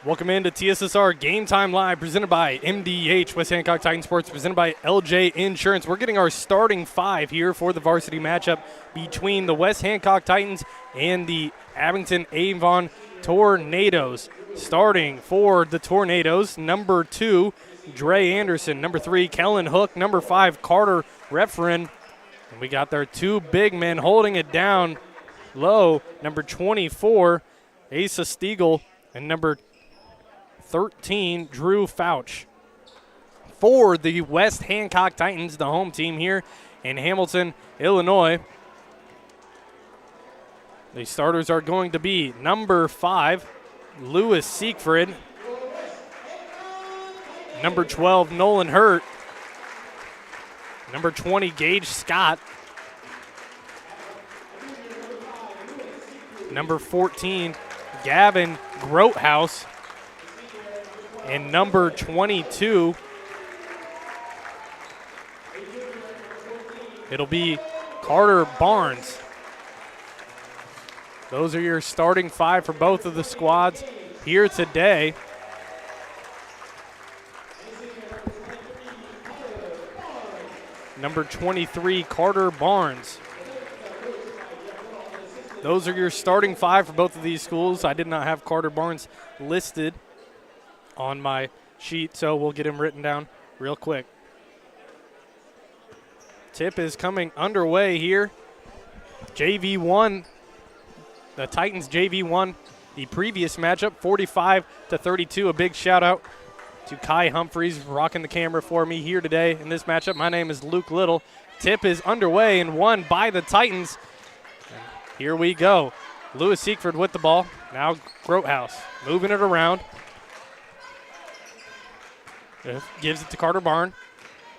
Welcome into TSSR Game Time Live, presented by MDH, West Hancock Titan Sports, presented by LJ Insurance. We're getting our starting five here for the varsity matchup between the West Hancock Titans and the Abington Avon Tornadoes. Starting for the Tornadoes, number 2, Dre Anderson. Number 3, Kellen Hook. Number 5, Carter Redfern. And we got their two big men holding it down low. Number 24, Asa Stiegel, and number 13, Drew Fouch. For the West Hancock Titans, the home team here in Hamilton, Illinois, the starters are going to be number 5, Lewis Siegfried. Number 12, Nolan Hurt. Number 20, Gage Scott. Number 14, Gavin Grothaus. And number 22, it'll be Carter Barnes. Those are your starting five for both of the squads here today. Number 23, Carter Barnes. Those are your starting five for both of these schools. I did not have Carter Barnes listed on my sheet, so we'll get him written down real quick. Tip is coming underway here. JV won, the Titans JV won the previous matchup, 45-32. A big shout out to Kai Humphreys rocking the camera for me here today in this matchup. My name is Luke Little. Tip is underway and won by the Titans. And here we go. Lewis Siegfried with the ball. Now Grothaus moving it around. Gives it to Carter Barnes.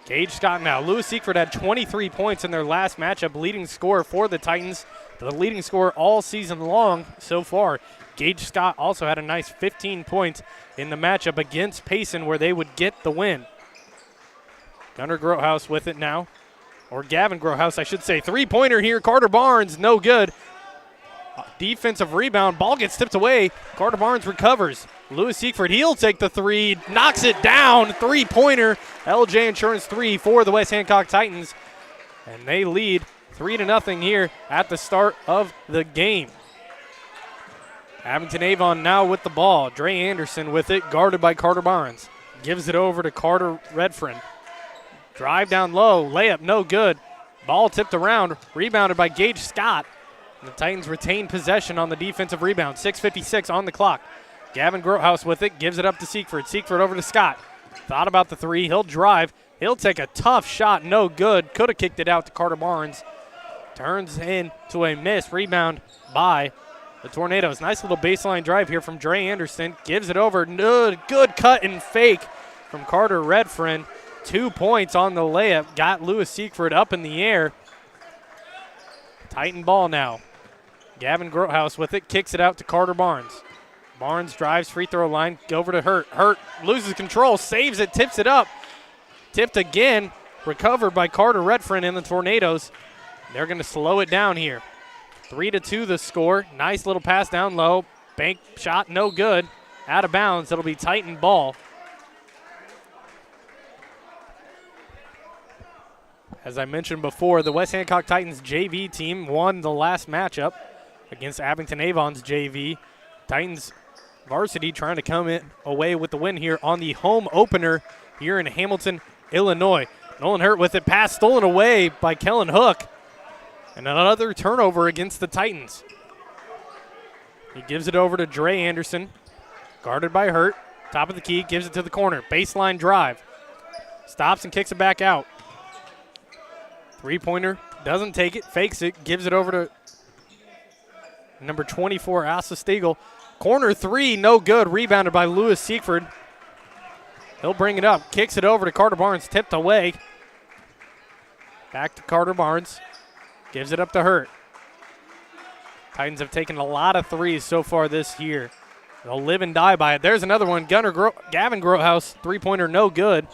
Gage Scott now. Lewis Siegfried had 23 points in their last matchup, leading scorer for the Titans, the leading scorer all season long so far. Gage Scott also had a nice 15 points in the matchup against Payson where they would get the win. Gunnar Grothaus with it now, or Gavin Grothaus, I should say. Three-pointer here, Carter Barnes, no good. Defensive rebound, ball gets tipped away. Carter Barnes recovers. Lewis Siegfried, he'll take the three, knocks it down. Three-pointer, LJ Insurance 3 for the West Hancock Titans. And they lead 3-0 here at the start of the game. Abington Avon now with the ball. Dre Anderson with it, guarded by Carter Barnes. Gives it over to Carter Redfern. Drive down low, layup no good. Ball tipped around, rebounded by Gage Scott. The Titans retain possession on the defensive rebound. 6:56 on the clock. Gavin Grothaus with it, gives it up to Siegfried. Siegfried over to Scott. Thought about the three, he'll drive. He'll take a tough shot, no good. Could have kicked it out to Carter Barnes. Turns into a miss, rebound by the Tornadoes. Nice little baseline drive here from Dre Anderson. Gives it over, good cut and fake from Carter Redfern. 2 points on the layup, got Lewis Siegfried up in the air. Titan ball now. Gavin Grothaus with it, kicks it out to Carter Barnes. Barnes drives free throw line, over to Hurt. Hurt loses control, saves it, tips it up. Tipped again, recovered by Carter Redfern and the Tornadoes. They're going to slow it down here. 3-2 the score. Nice little pass down low. Bank shot, no good. Out of bounds, it'll be Titan ball. As I mentioned before, the West Hancock Titans JV team won the last matchup against Abington Avon's JV. Titans varsity trying to come in away with the win here on the home opener here in Hamilton, Illinois. Nolan Hurt with it, pass stolen away by Kellen Hook. And another turnover against the Titans. He gives it over to Dre Anderson, guarded by Hurt. Top of the key, gives it to the corner. Baseline drive. Stops and kicks it back out. Three-pointer, doesn't take it, fakes it, gives it over to number 24, Asa Stiegel. Corner three, no good, rebounded by Lewis Siegfried. He'll bring it up, kicks it over to Carter Barnes, tipped away. Back to Carter Barnes, gives it up to Hurt. Titans have taken a lot of threes so far this year. They'll live and die by it. There's another one, Gavin Grothaus, three-pointer, no good.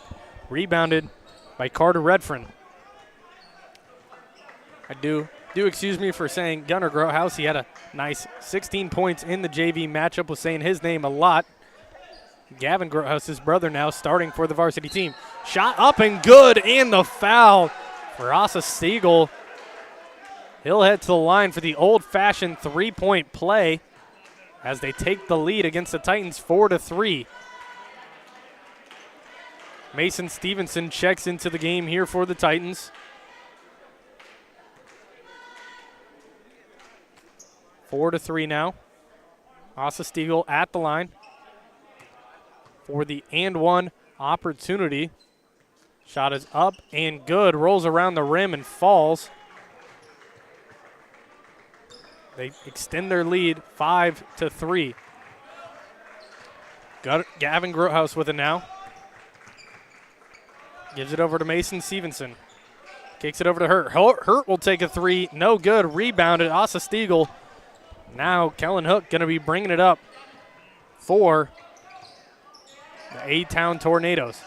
Rebounded by Carter Redfern. I do excuse me for saying Gunnar Grothaus. He had a nice 16 points in the JV matchup. Was saying his name a lot. Gavin Grothaus' brother now starting for the varsity team. Shot up and good, and the foul for Asa Stiegel. He'll head to the line for the old-fashioned three-point play as they take the lead against the Titans 4-3. Mason Stevenson checks into the game here for the Titans. 4-3 now. Asa Stiegel at the line for the and one opportunity. Shot is up and good. Rolls around the rim and falls. They extend their lead 5-3. Gavin Grothaus with it now. Gives it over to Mason Stevenson. Kicks it over to Hurt. Hurt will take a three. No good. Rebounded. Asa Stiegel. Now Kellen Hook going to be bringing it up for the A-Town Tornadoes.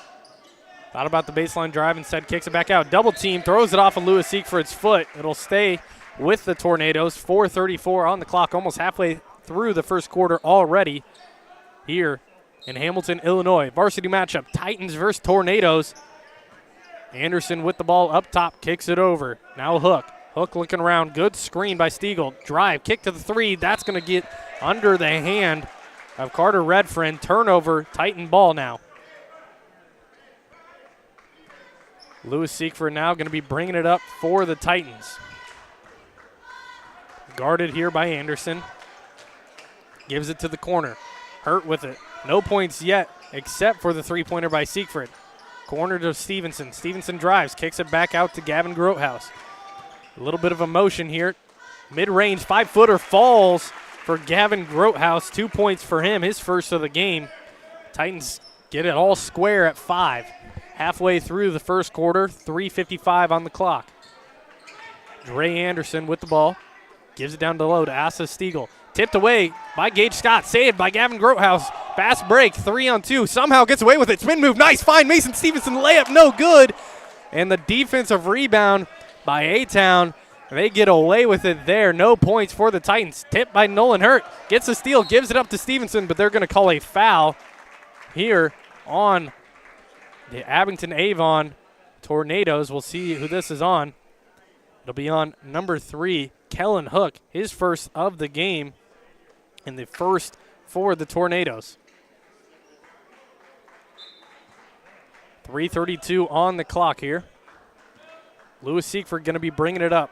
Thought about the baseline drive, instead kicks it back out. Double team, throws it off of Lewis Siegfried's foot. It'll stay with the Tornadoes. 4:34 on the clock, almost halfway through the first quarter already here in Hamilton, Illinois. Varsity matchup, Titans versus Tornadoes. Anderson with the ball up top, kicks it over. Now Hook. Hook looking around, good screen by Stiegel. Drive, kick to the three. That's going to get under the hand of Carter Redfern. Turnover, Titan ball now. Lewis Siegfried now going to be bringing it up for the Titans. Guarded here by Anderson. Gives it to the corner. Hurt with it. No points yet, except for the three-pointer by Siegfried. Corner to Stevenson. Stevenson drives, kicks it back out to Gavin Grothaus. A little bit of emotion here. Mid-range, 5-footer falls for Gavin Grothaus. 2 points for him, his first of the game. Titans get it all square at 5. Halfway through the first quarter, 3:55 on the clock. Dre Anderson with the ball. Gives it down to low to Asa Stiegel. Tipped away by Gage Scott. Saved by Gavin Grothaus. Fast break, 3-on-2. Somehow gets away with it. Spin move, nice find. Mason Stevenson layup, no good. And the defensive rebound by A-Town. They get away with it there. No points for the Titans. Tipped by Nolan Hurt. Gets a steal, gives it up to Stevenson, but they're going to call a foul here on the Abington Avon Tornadoes. We'll see who this is on. It'll be on number 3, Kellen Hook, his first of the game, and the first for the Tornadoes. 3:32 on the clock here. Lewis Siegfried going to be bringing it up.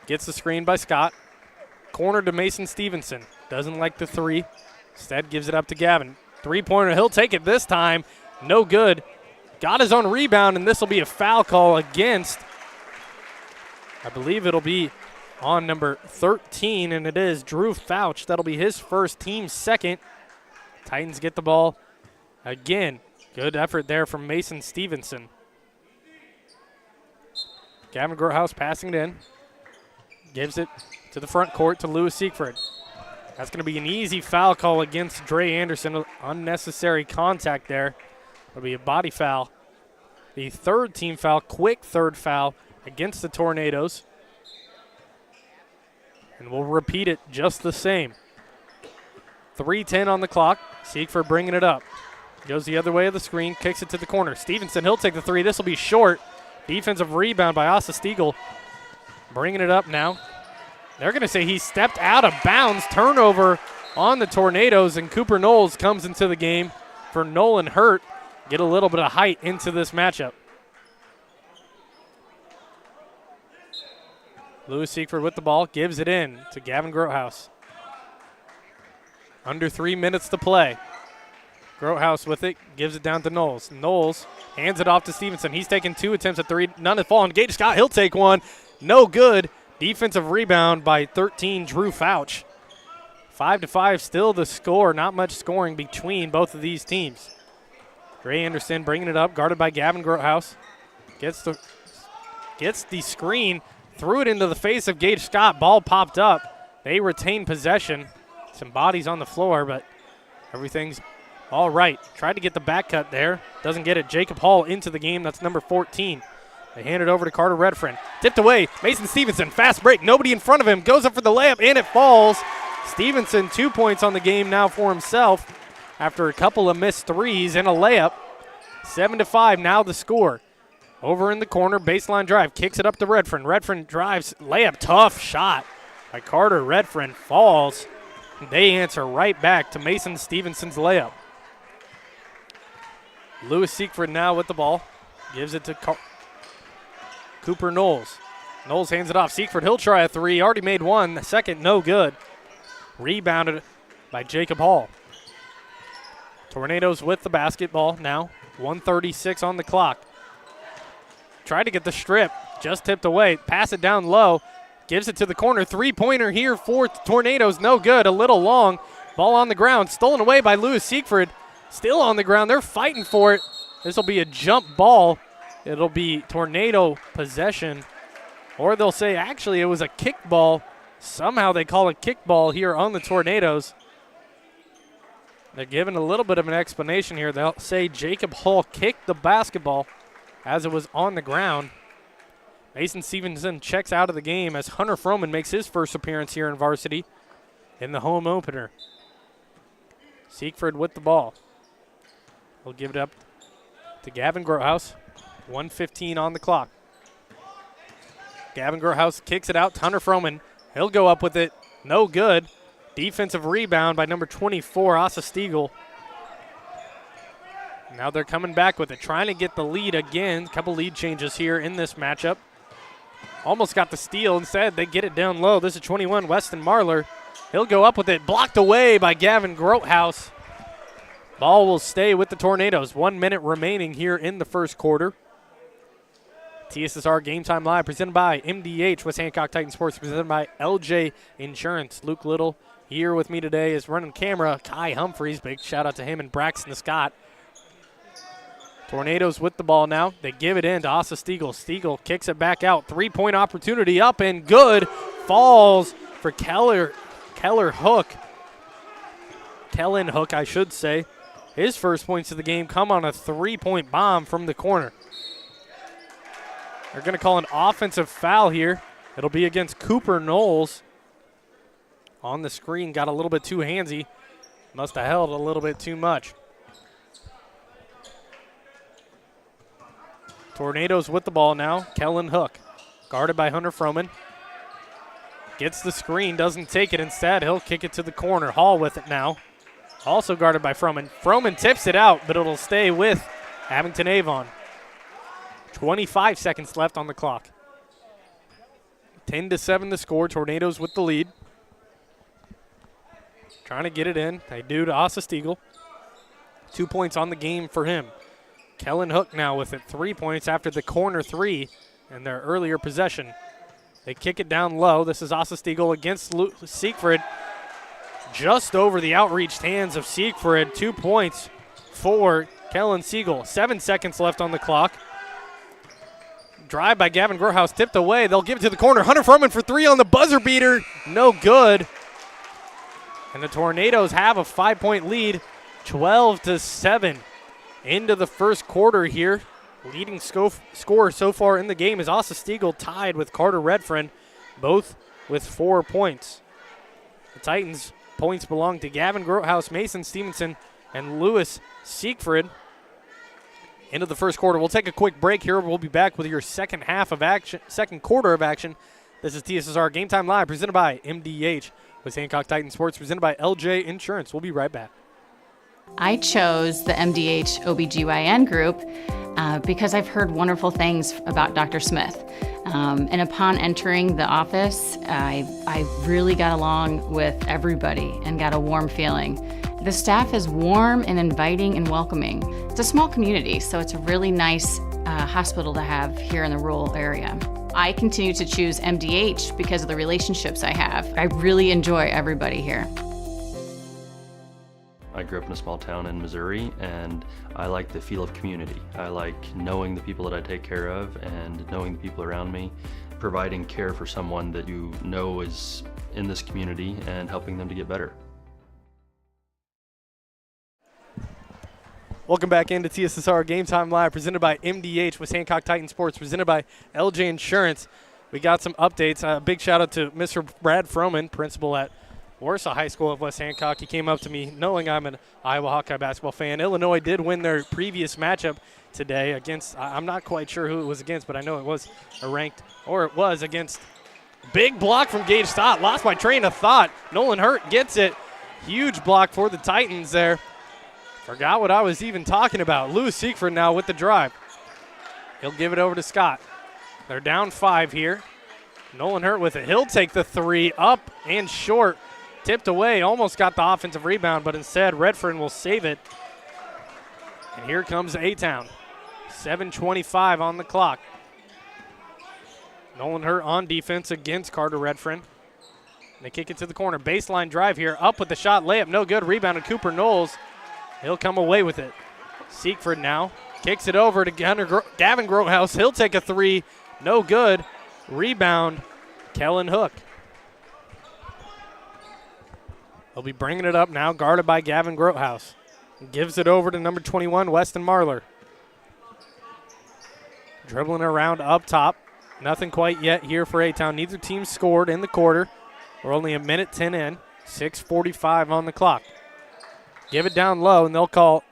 Gets the screen by Scott. Corner to Mason Stevenson. Doesn't like the three. Instead gives it up to Gavin. Three-pointer, he'll take it this time. No good. Got his own rebound, and this will be a foul call against, I believe it'll be on number 13, and it is Drew Fouch. That'll be his first, team second. Titans get the ball again. Good effort there from Mason Stevenson. Gavin Grothaus passing it in. Gives it to the front court to Lewis Siegfried. That's going to be an easy foul call against Dre Anderson. Unnecessary contact there. It'll be a body foul. The third team foul, quick third foul against the Tornadoes. And we'll repeat it just the same. 3:10 on the clock. Siegfried bringing it up. Goes the other way of the screen, kicks it to the corner. Stevenson, he'll take the three. This will be short. Defensive rebound by Asa Stiegel. Bringing it up now. They're going to say he stepped out of bounds. Turnover on the Tornadoes, and Cooper Knowles comes into the game for Nolan Hurt. Get a little bit of height into this matchup. Lewis Siegfried with the ball, gives it in to Gavin Grothaus. Under 3 minutes to play. Grothaus with it, gives it down to Knowles. Knowles hands it off to Stevenson. He's taken 2 attempts at three, none have fallen. Gage Scott, he'll take one. No good. Defensive rebound by 13, Drew Fouch. 5-5 still the score. Not much scoring between both of these teams. Dre Anderson bringing it up, guarded by Gavin Grothaus. Gets the screen, threw it into the face of Gage Scott. Ball popped up. They retain possession. Some bodies on the floor, but everything's all right. Tried to get the back cut there. Doesn't get it. Jacob Hall into the game. That's number 14. They hand it over to Carter Redfern. Tipped away. Mason Stevenson, fast break. Nobody in front of him. Goes up for the layup, and it falls. Stevenson, 2 points on the game now for himself. after a couple of missed threes and a layup. 7-5 now the score. Over in the corner, baseline drive, kicks it up to Redfern. Redfern drives, layup, tough shot by Carter. Redfern falls. They answer right back to Mason Stevenson's layup. Lewis Siegfried now with the ball. Gives it to Cooper Knowles. Knowles hands it off. Siegfried, he'll try a three. Already made one. The second, no good. Rebounded by Jacob Hall. Tornadoes with the basketball now. 1:36 on the clock. Tried to get the strip. Just tipped away. Pass it down low. Gives it to the corner. Three-pointer here for Tornadoes. No good. A little long. Ball on the ground. Stolen away by Lewis Siegfried. Still on the ground. They're fighting for it. This will be a jump ball. It'll be Tornado possession. Or they'll say, actually, it was a kick ball. Somehow they call it kick ball here on the Tornadoes. They're giving a little bit of an explanation here. They'll say Jacob Hall kicked the basketball as it was on the ground. Mason Stevenson checks out of the game as Hunter Froman makes his first appearance here in Varsity in the home opener. Siegfried with the ball. He'll give it up to Gavin Grotehouse. 1:15 on the clock. Gavin Grotehouse kicks it out to Hunter Froman. He'll go up with it. No good. Defensive rebound by number 24, Asa Stiegel. Now they're coming back with it, trying to get the lead again. Couple lead changes here in this matchup. Almost got the steal. Instead, they get it down low. This is 21, Weston Marler. He'll go up with it. Blocked away by Gavin Grotehouse. Ball will stay with the Tornadoes. 1 minute remaining here in the first quarter. TSSR Game Time Live presented by MDH. West Hancock Titan Sports presented by LJ Insurance. Luke Little here with me today is running camera. Kai Humphreys, big shout out to him, and Braxton Scott. Tornadoes with the ball now. They give it in to Asa Stiegel. Stiegel kicks it back out. Three-point opportunity up and good. Falls for Kellen Hook, I should say. His first points of the game come on a three-point bomb from the corner. They're going to call an offensive foul here. It'll be against Cooper Knowles. On the screen, got a little bit too handsy. Must have held a little bit too much. Tornadoes with the ball now. Kellen Hook, guarded by Hunter Froman. Gets the screen, doesn't take it. Instead, he'll kick it to the corner. Hall with it now. Also guarded by Froman. Froman tips it out, but it'll stay with Abington Avon. 25 seconds left on the clock. 10-7 the score. Tornadoes with the lead. Trying to get it in. They do to Asa Stiegel. 2 points on the game for him. Kellen Hook now with it. 3 points after the corner three in their earlier possession. They kick it down low. This is Asa Stiegel against Siegfried. Just over the outreached hands of Siegfried. 2 points for Kellen Siegel. 7 seconds left on the clock. Drive by Gavin Grotehouse, tipped away. They'll give it to the corner. Hunter Froman for three on the buzzer beater. No good. And the Tornadoes have a 5-point lead, 12-7 into the first quarter here. Leading scorer so far in the game is Asa Stiegel, tied with Carter Redfern, both with 4 points. The Titans' points belong to Gavin Grotehouse, Mason Stevenson, and Lewis Siegfried. Into the first quarter. We'll take a quick break here. We'll be back with your second quarter of action. This is TSSR Game Time Live, presented by MDH. With Hancock Titan Sports, presented by LJ Insurance. We'll be right back. I chose the MDH OBGYN group because I've heard wonderful things about Dr. Smith. And upon entering the office, I really got along with everybody and got a warm feeling. The staff is warm and inviting and welcoming. It's a small community, so it's a really nice hospital to have here in the rural area. I continue to choose MDH because of the relationships I have. I really enjoy everybody here. I grew up in a small town in Missouri, and I like the feel of community. I like knowing the people that I take care of and knowing the people around me, providing care for someone that you know is in this community and helping them to get better. Welcome back into TSSR Game Time Live, presented by MDH with Hancock Titan Sports, presented by LJ Insurance. We got some updates. Big shout out to Mr. Brad Froman, principal at Warsaw High School of West Hancock. He came up to me knowing I'm an Iowa Hawkeye basketball fan. Illinois did win their previous matchup today against, I'm not quite sure who it was against, but I know it was against. Big block from Gage Stott. Lost my train of thought. Nolan Hurt gets it. Huge block for the Titans there. Forgot what I was even talking about. Lewis Siegfried now with the drive. He'll give it over to Scott. They're down 5 here. Nolan Hurt with it. He'll take the 3 up and short. Tipped away. Almost got the offensive rebound, but instead Redfern will save it. And here comes A-Town. 7:25 on the clock. Nolan Hurt on defense against Carter Redfern. They kick it to the corner. Baseline drive here. Up with the shot. Layup no good. Rebounded Cooper Knowles. He'll come away with it. Siegfried now kicks it over to Gavin Grotehouse. He'll take a 3. No good. Rebound, Kellen Hook. He'll be bringing it up now, guarded by Gavin Grotehouse. Gives it over to number 21, Weston Marler. Dribbling around up top. Nothing quite yet here for A-Town. Neither team scored in the quarter. We're only a minute 10 in. 6:45 on the clock. Give it down low, and they'll call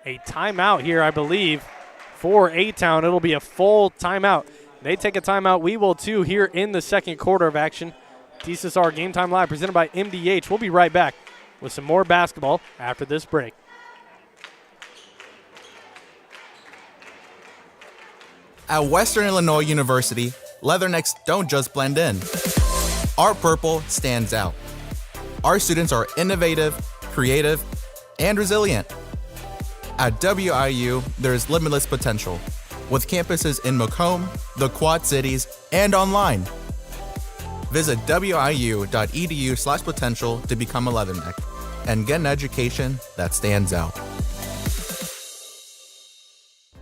a timeout here, I believe, for A-Town. It'll be a full timeout. They take a timeout. We will, too, here in the second quarter of action. TSSR Game Time Live presented by MDH. We'll be right back with some more basketball after this break. At Western Illinois University, Leathernecks don't just blend in. Our purple stands out. Our students are innovative, creative, and resilient. At WIU, there's limitless potential, with campuses in Macomb, the Quad Cities, and online. Visit wiu.edu/potential to become a Leatherneck and get an education that stands out.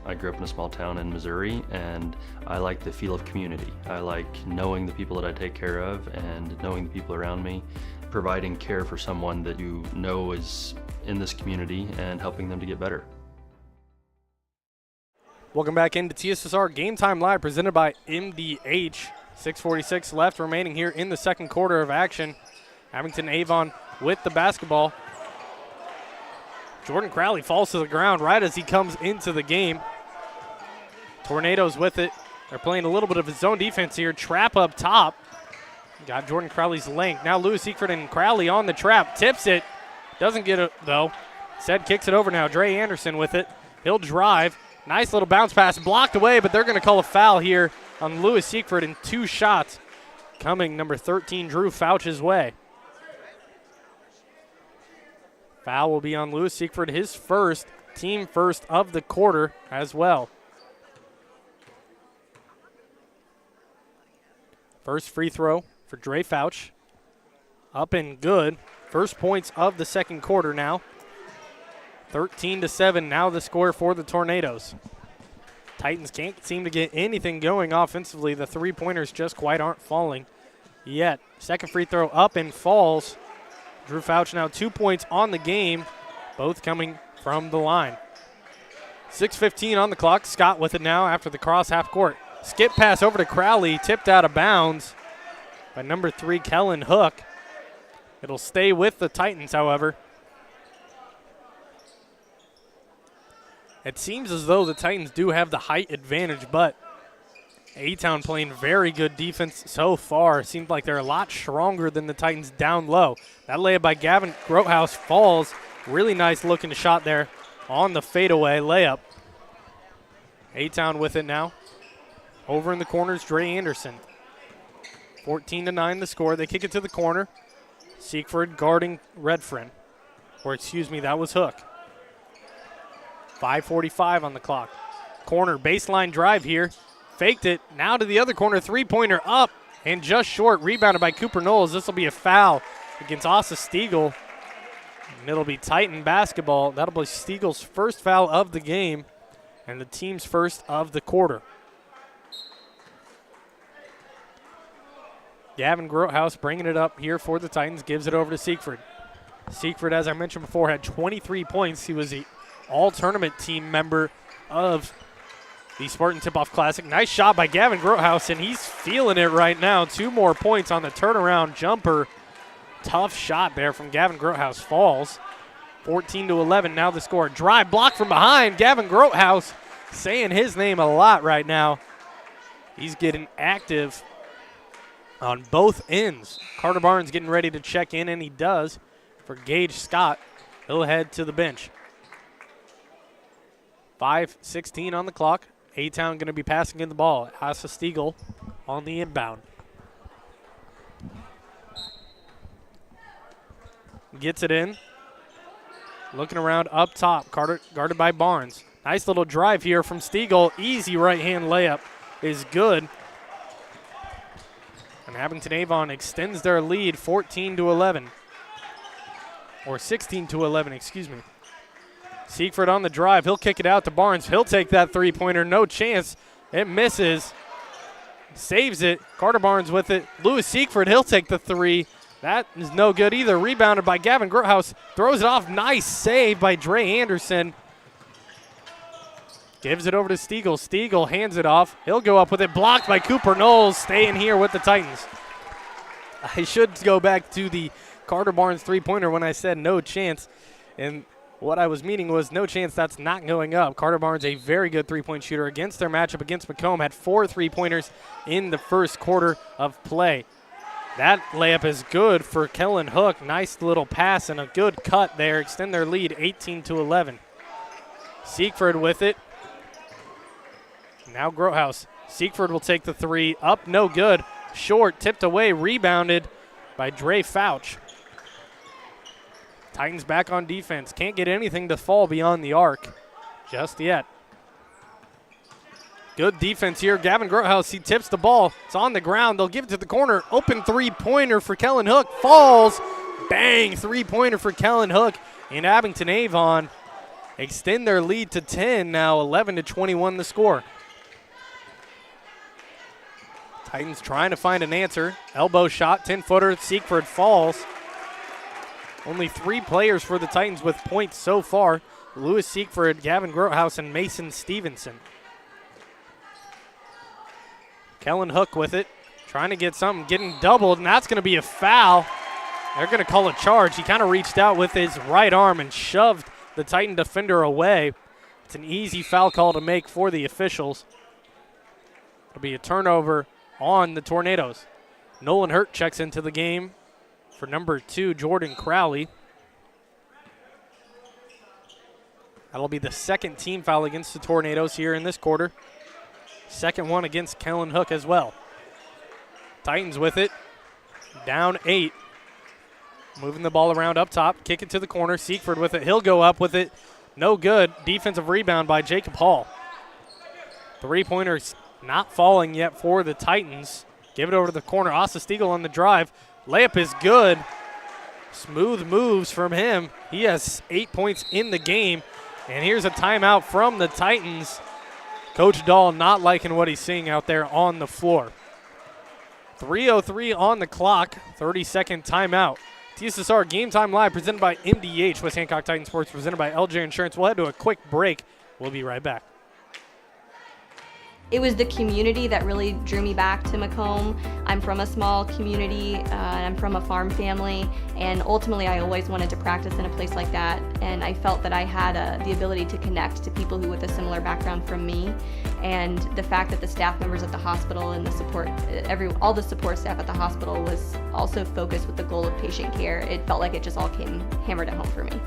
I grew up in a small town in Missouri, and I like the feel of community. I like knowing the people that I take care of and knowing the people around me, providing care for someone that you know is in this community and helping them to get better. Welcome back into TSSR Game Time Live presented by MDH. 6:46 left remaining here in the second quarter of action. Abington Avon with the basketball. Jordan Crowley falls to the ground right as he comes into the game. Tornadoes with it. They're playing a little bit of a zone defense here. Trap up top. Got Jordan Crowley's length. Now Lewis Siegfried and Crowley on the trap. Tips it. Doesn't get it, though. Instead kicks it over now. Dre Anderson with it. He'll drive. Nice little bounce pass. Blocked away, but they're going to call a foul here on Lewis Siegfried in 2 shots. Coming number 13, Drew Fouch's way. Foul will be on Lewis Siegfried, his first, team first of the quarter as well. First free throw for Dre Fouch. Up and good. First points of the second quarter now. 13-7 now the score for the Tornadoes. Titans can't seem to get anything going offensively. The three-pointers just quite aren't falling yet. Second free throw up and falls. Drew Fouch now 2 points on the game, both coming from the line. 6:15 on the clock. Scott with it now after the cross half court. Skip pass over to Crowley, tipped out of bounds by number 3, Kellen Hook. It'll stay with the Titans, however. It seems as though the Titans do have the height advantage, but A-Town playing very good defense so far. Seems like they're a lot stronger than the Titans down low. That layup by Gavin Grotehouse falls. Really nice looking shot there on the fadeaway layup. A-Town with it now. Over in the corners, Dre Anderson. 14-9 the score. They kick it to the corner. Siegfried guarding Redfern. Or excuse me, that was Hook. 5:45 on the clock. Corner baseline drive here. Faked it. Now to the other corner. Three-pointer up and just short. Rebounded by Cooper Knowles. This will be a foul against Asa Stiegel. And it'll be Titan basketball. That'll be Stiegel's first foul of the game and the team's first of the quarter. Gavin Grotehouse bringing it up here for the Titans. Gives it over to Siegfried. Siegfried, as I mentioned before, had 23 points. He was the all-tournament team member of the Spartan Tip-Off Classic. Nice shot by Gavin Grotehouse, and he's feeling it right now. 2 more points on the turnaround jumper tough shot there from Gavin Grothouse falls. 14-11 now the score. Drive block from behind. Gavin Grothouse saying his name a lot right now. He's getting active on both ends. Carter Barnes getting ready to check in, and he does for Gage Scott. He'll head to the bench. 5:16 on the clock. A-Town going to be passing in the ball. Asa Stiegel on the inbound. Gets it in. Looking around up top. Carter guarded by Barnes. Nice little drive here from Stiegel. Easy right-hand layup is good. And Abington Avon extends their lead 14-11. Or 16-11, excuse me. Siegfried on the drive. He'll kick it out to Barnes. He'll take that three-pointer. No chance. It misses. Saves it. Carter Barnes with it. Lewis Siegfried, he'll take the three. That is no good either. Rebounded by Gavin Grothouse. Throws it off. Nice save by Dre Anderson. Gives it over to Stiegel. Stiegel hands it off. He'll go up with it. Blocked by Cooper Knowles. Staying here with the Titans. I should go back to the Carter Barnes three-pointer when I said no chance. And what I was meaning was no chance that's not going up. Carter Barnes, a very good three-point shooter against their matchup against Macomb, had 4 three-pointers in the first quarter of play. That layup is good for Kellen Hook. Nice little pass and a good cut there. Extend their lead 18-11. Siegfried with it. Now Grothouse. Siegfried will take the three. Up, no good. Short, tipped away, rebounded by Dre Fouch. Titans back on defense. Can't get anything to fall beyond the arc just yet. Good defense here. Gavin Grothouse, he tips the ball. It's on the ground. They'll give it to the corner. Open three-pointer for Kellen Hook. Falls. Bang, three-pointer for Kellen Hook. And Abington Avon extend their lead to 10 now, 11-21 the score. Titans trying to find an answer. Elbow shot, 10-footer. Siegfried falls. Only 3 players for the Titans with points so far. Lewis Siegfried, Gavin Grothouse, and Mason Stevenson. Kellen Hook with it. Trying to get something, getting doubled, and that's going to be a foul. They're going to call a charge. He kind of reached out with his right arm and shoved the Titan defender away. It's an easy foul call to make for the officials. It'll be a turnover on the Tornadoes. Nolan Hurt checks into the game for number 2, Jordan Crowley. That'll be the second team foul against the Tornadoes here in this quarter. Second one against Kellen Hook as well. Titans with it. Down 8. Moving the ball around up top. Kick it to the corner. Siegfried with it. He'll go up with it. No good. Defensive rebound by Jacob Hall. Three-pointers not falling yet for the Titans. Give it over to the corner. Asa Stiegel on the drive. Layup is good. Smooth moves from him. He has 8 points in the game. And here's a timeout from the Titans. Coach Dahl not liking what he's seeing out there on the floor. 3:03 on the clock. 30-second timeout. TSSR Game Time Live presented by MDH. West Hancock Titan Sports presented by LJ Insurance. We'll head to a quick break. We'll be right back. It was the community that really drew me back to Macomb. I'm from a small community, and I'm from a farm family, and ultimately I always wanted to practice in a place like that, and I felt that I had the ability to connect to people who with a similar background from me, and the fact that the staff members at the hospital and the support, all the support staff at the hospital was also focused with the goal of patient care. It felt like it just all came hammered at home for me.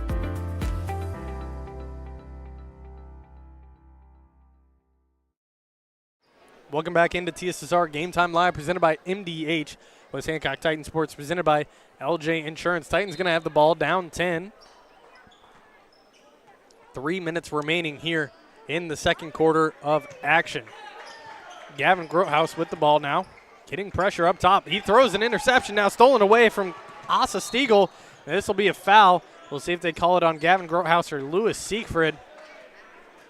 Welcome back into TSSR Game Time Live presented by MDH. West Hancock Titan Sports presented by LJ Insurance. Titans going to have the ball down 10. 3 minutes remaining here in the second quarter of action. Gavin Grothouse with the ball now. Getting pressure up top. He throws an interception now, stolen away from Asa Stiegel. This will be a foul. We'll see if they call it on Gavin Grothouse or Lewis Siegfried.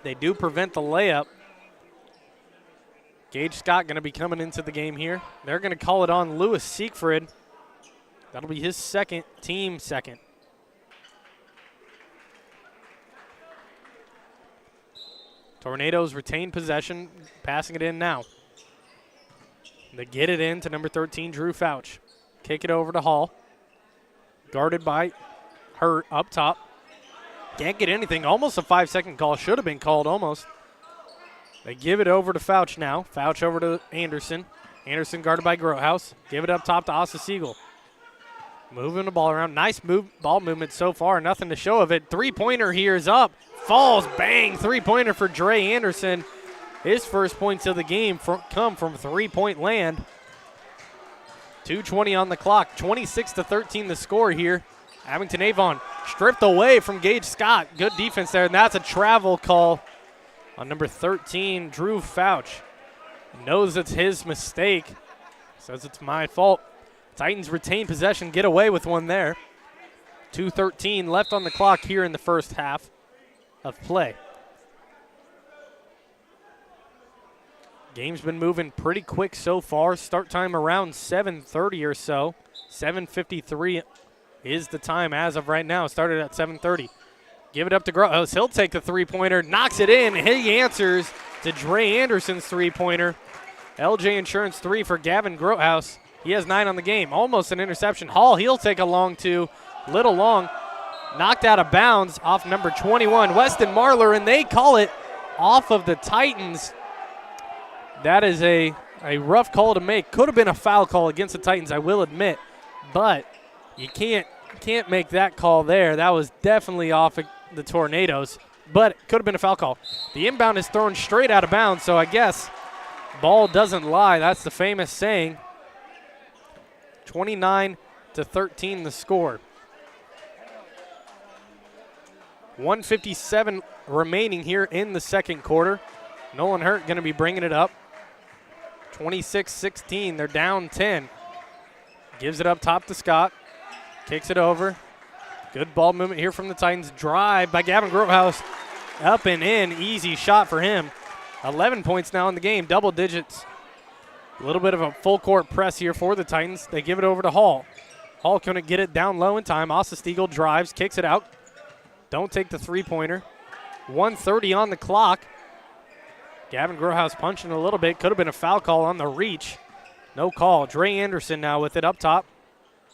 They do prevent the layup. Gage Scott going to be coming into the game here. They're going to call it on Lewis Siegfried. That'll be his second, team second. Tornadoes retain possession, passing it in now. They get it in to number 13, Drew Fouch. Kick it over to Hall. guarded by Hurt up top. Can't get anything. Almost a 5-second call. Should have been called almost. They give it over to Fouch now. Fouch over to Anderson. Anderson guarded by Grotehouse. Give it up top to Asa Siegel. Moving the ball around. Nice ball movement so far. Nothing to show of it. Three-pointer here is up. Falls. Bang. Three-pointer for Dre Anderson. His first points of the game come from three-point land. 2:20 on the clock. 26-13 the score here. Abington Avon stripped away from Gage Scott. Good defense there, and that's a travel call on number 13, Drew Fouch. Knows it's his mistake. Says it's my fault. Titans retain possession, get away with one there. 2:13 left on the clock here in the first half of play. Game's been moving pretty quick so far. Start time around 7:30 or so. 7:53 is the time as of right now. Started at 7:30. Give it up to Grotehouse. He'll take the three-pointer, knocks it in. He answers to Dre Anderson's three-pointer. LJ Insurance 3 for Gavin Grotehouse. He has 9 on the game. Almost an interception. Hall, he'll take a long two. Little long. Knocked out of bounds off number 21, Weston Marler, and they call it off of the Titans. That is a rough call to make. Could have been a foul call against the Titans, I will admit. But you can't make that call there. That was definitely off of the Tornadoes. But it could have been a foul call. The inbound is thrown straight out of bounds, so I guess ball doesn't lie. That's the famous saying. 29-13 the score. 1:57 remaining here in the second quarter. Nolan Hurt going to be bringing it up. 26-16. They're down 10. Gives it up top to Scott. Kicks it over. Good ball movement here from the Titans. Drive by Gavin Grotehouse. Up and in. Easy shot for him. 11 points now in the game. Double digits. A little bit of a full court press here for the Titans. They give it over to Hall. Hall couldn't get it down low in time. Asa Stiegel drives. Kicks it out. Don't take the three-pointer. 1:30 on the clock. Gavin Grotehouse punching a little bit. Could have been a foul call on the reach. No call. Dre Anderson now with it up top.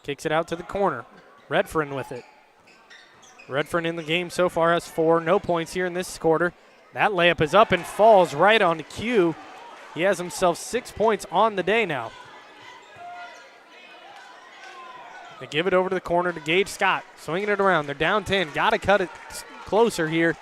Kicks it out to the corner. Redfern with it. Redfern in the game so far has 4. No points here in this quarter. That layup is up and falls right on cue. He has himself 6 points on the day now. They give it over to the corner to Gage Scott. Swinging it around. They're down 10. Got to cut it closer here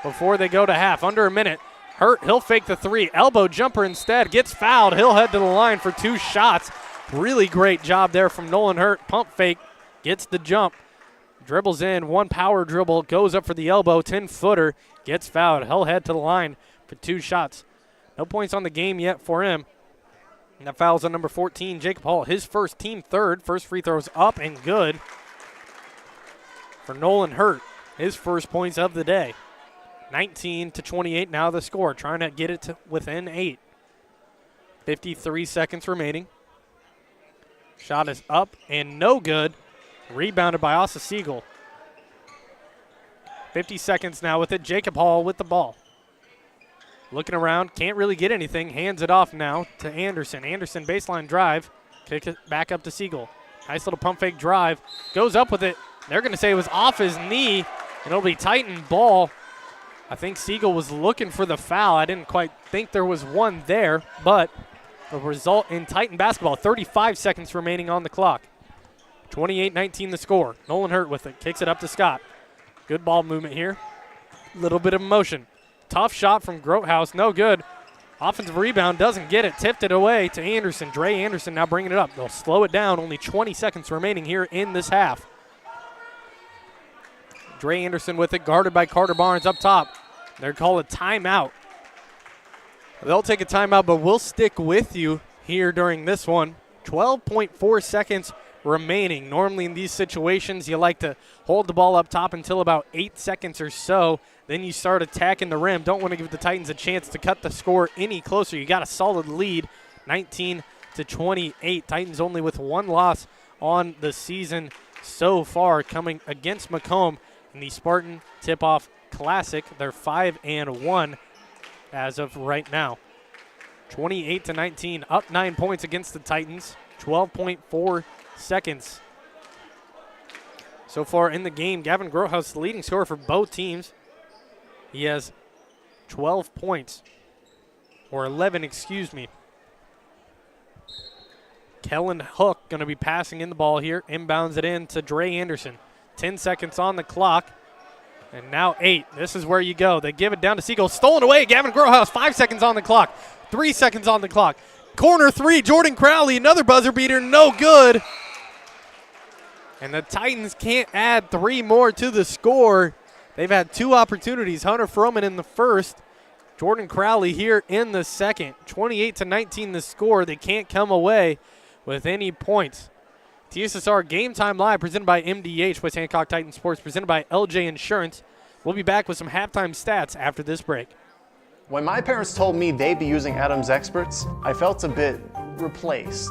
before they go to half. Under a minute. Hurt, he'll fake the three. Elbow jumper instead. Gets fouled. He'll head to the line for 2 shots. Really great job there from Nolan Hurt. Pump fake. Gets the jump. Dribbles in. 1 power dribble. Goes up for the elbow. 10-footer. Gets fouled. He'll head to the line for 2 shots. No points on the game yet for him. And that foul's on number 14, Jacob Hall. His first, team third. First free throw's up and good for Nolan Hurt. His first points of the day. 19-28 now the score. Trying to get it to within 8. 53 seconds remaining. Shot is up and no good. Rebounded by Asa Siegel. 50 seconds now with it. Jacob Hall with the ball. Looking around, can't really get anything. Hands it off now to Anderson. Anderson baseline drive. Kick it back up to Siegel. Nice little pump fake drive. Goes up with it. They're going to say it was off his knee, and it'll be Titan ball. I think Siegel was looking for the foul. I didn't quite think there was one there, but a result in Titan basketball. 35 seconds remaining on the clock. 28-19 the score. Nolan Hurt with it. Kicks it up to Scott. Good ball movement here. Little bit of motion. Tough shot from Grotehouse. No good. Offensive rebound. Doesn't get it. Tipped it away to Anderson. Dre Anderson now bringing it up. They'll slow it down. Only 20 seconds remaining here in this half. Dre Anderson with it. Guarded by Carter Barnes up top. They're called a timeout. They'll take a timeout, but we'll stick with you here during this one. 12.4 seconds remaining. Normally in these situations, you like to hold the ball up top until about 8 seconds or so. Then you start attacking the rim. Don't want to give the Titans a chance to cut the score any closer. You got a solid lead, 19-28. Titans only with 1 loss on the season so far, coming against Macomb in the Spartan Tip-Off Classic. They're 5-1 as of right now. 28-19, up 9 points against the Titans. 12.4 seconds so far in the game. Gavin Grotehouse, the leading scorer for both teams. He has 12 points, or 11, excuse me. Kellen Hook going to be passing in the ball here. Inbounds it in to Dre Anderson. 10 seconds on the clock. And now 8. This is where you go. They give it down to Siegel. Stolen away. Gavin Grotehouse. 5 seconds on the clock. 3 seconds on the clock. Corner 3. Jordan Crowley. Another buzzer beater. No good. And the Titans can't add 3 more to the score. They've had 2 opportunities. Hunter Froman in the first. Jordan Crowley here in the second. 28-19 the score. They can't come away with any points. TSSR Game Time Live presented by MDH, West Hancock Titan Sports, presented by LJ Insurance. We'll be back with some halftime stats after this break. When my parents told me they'd be using Adams Experts, I felt a bit replaced.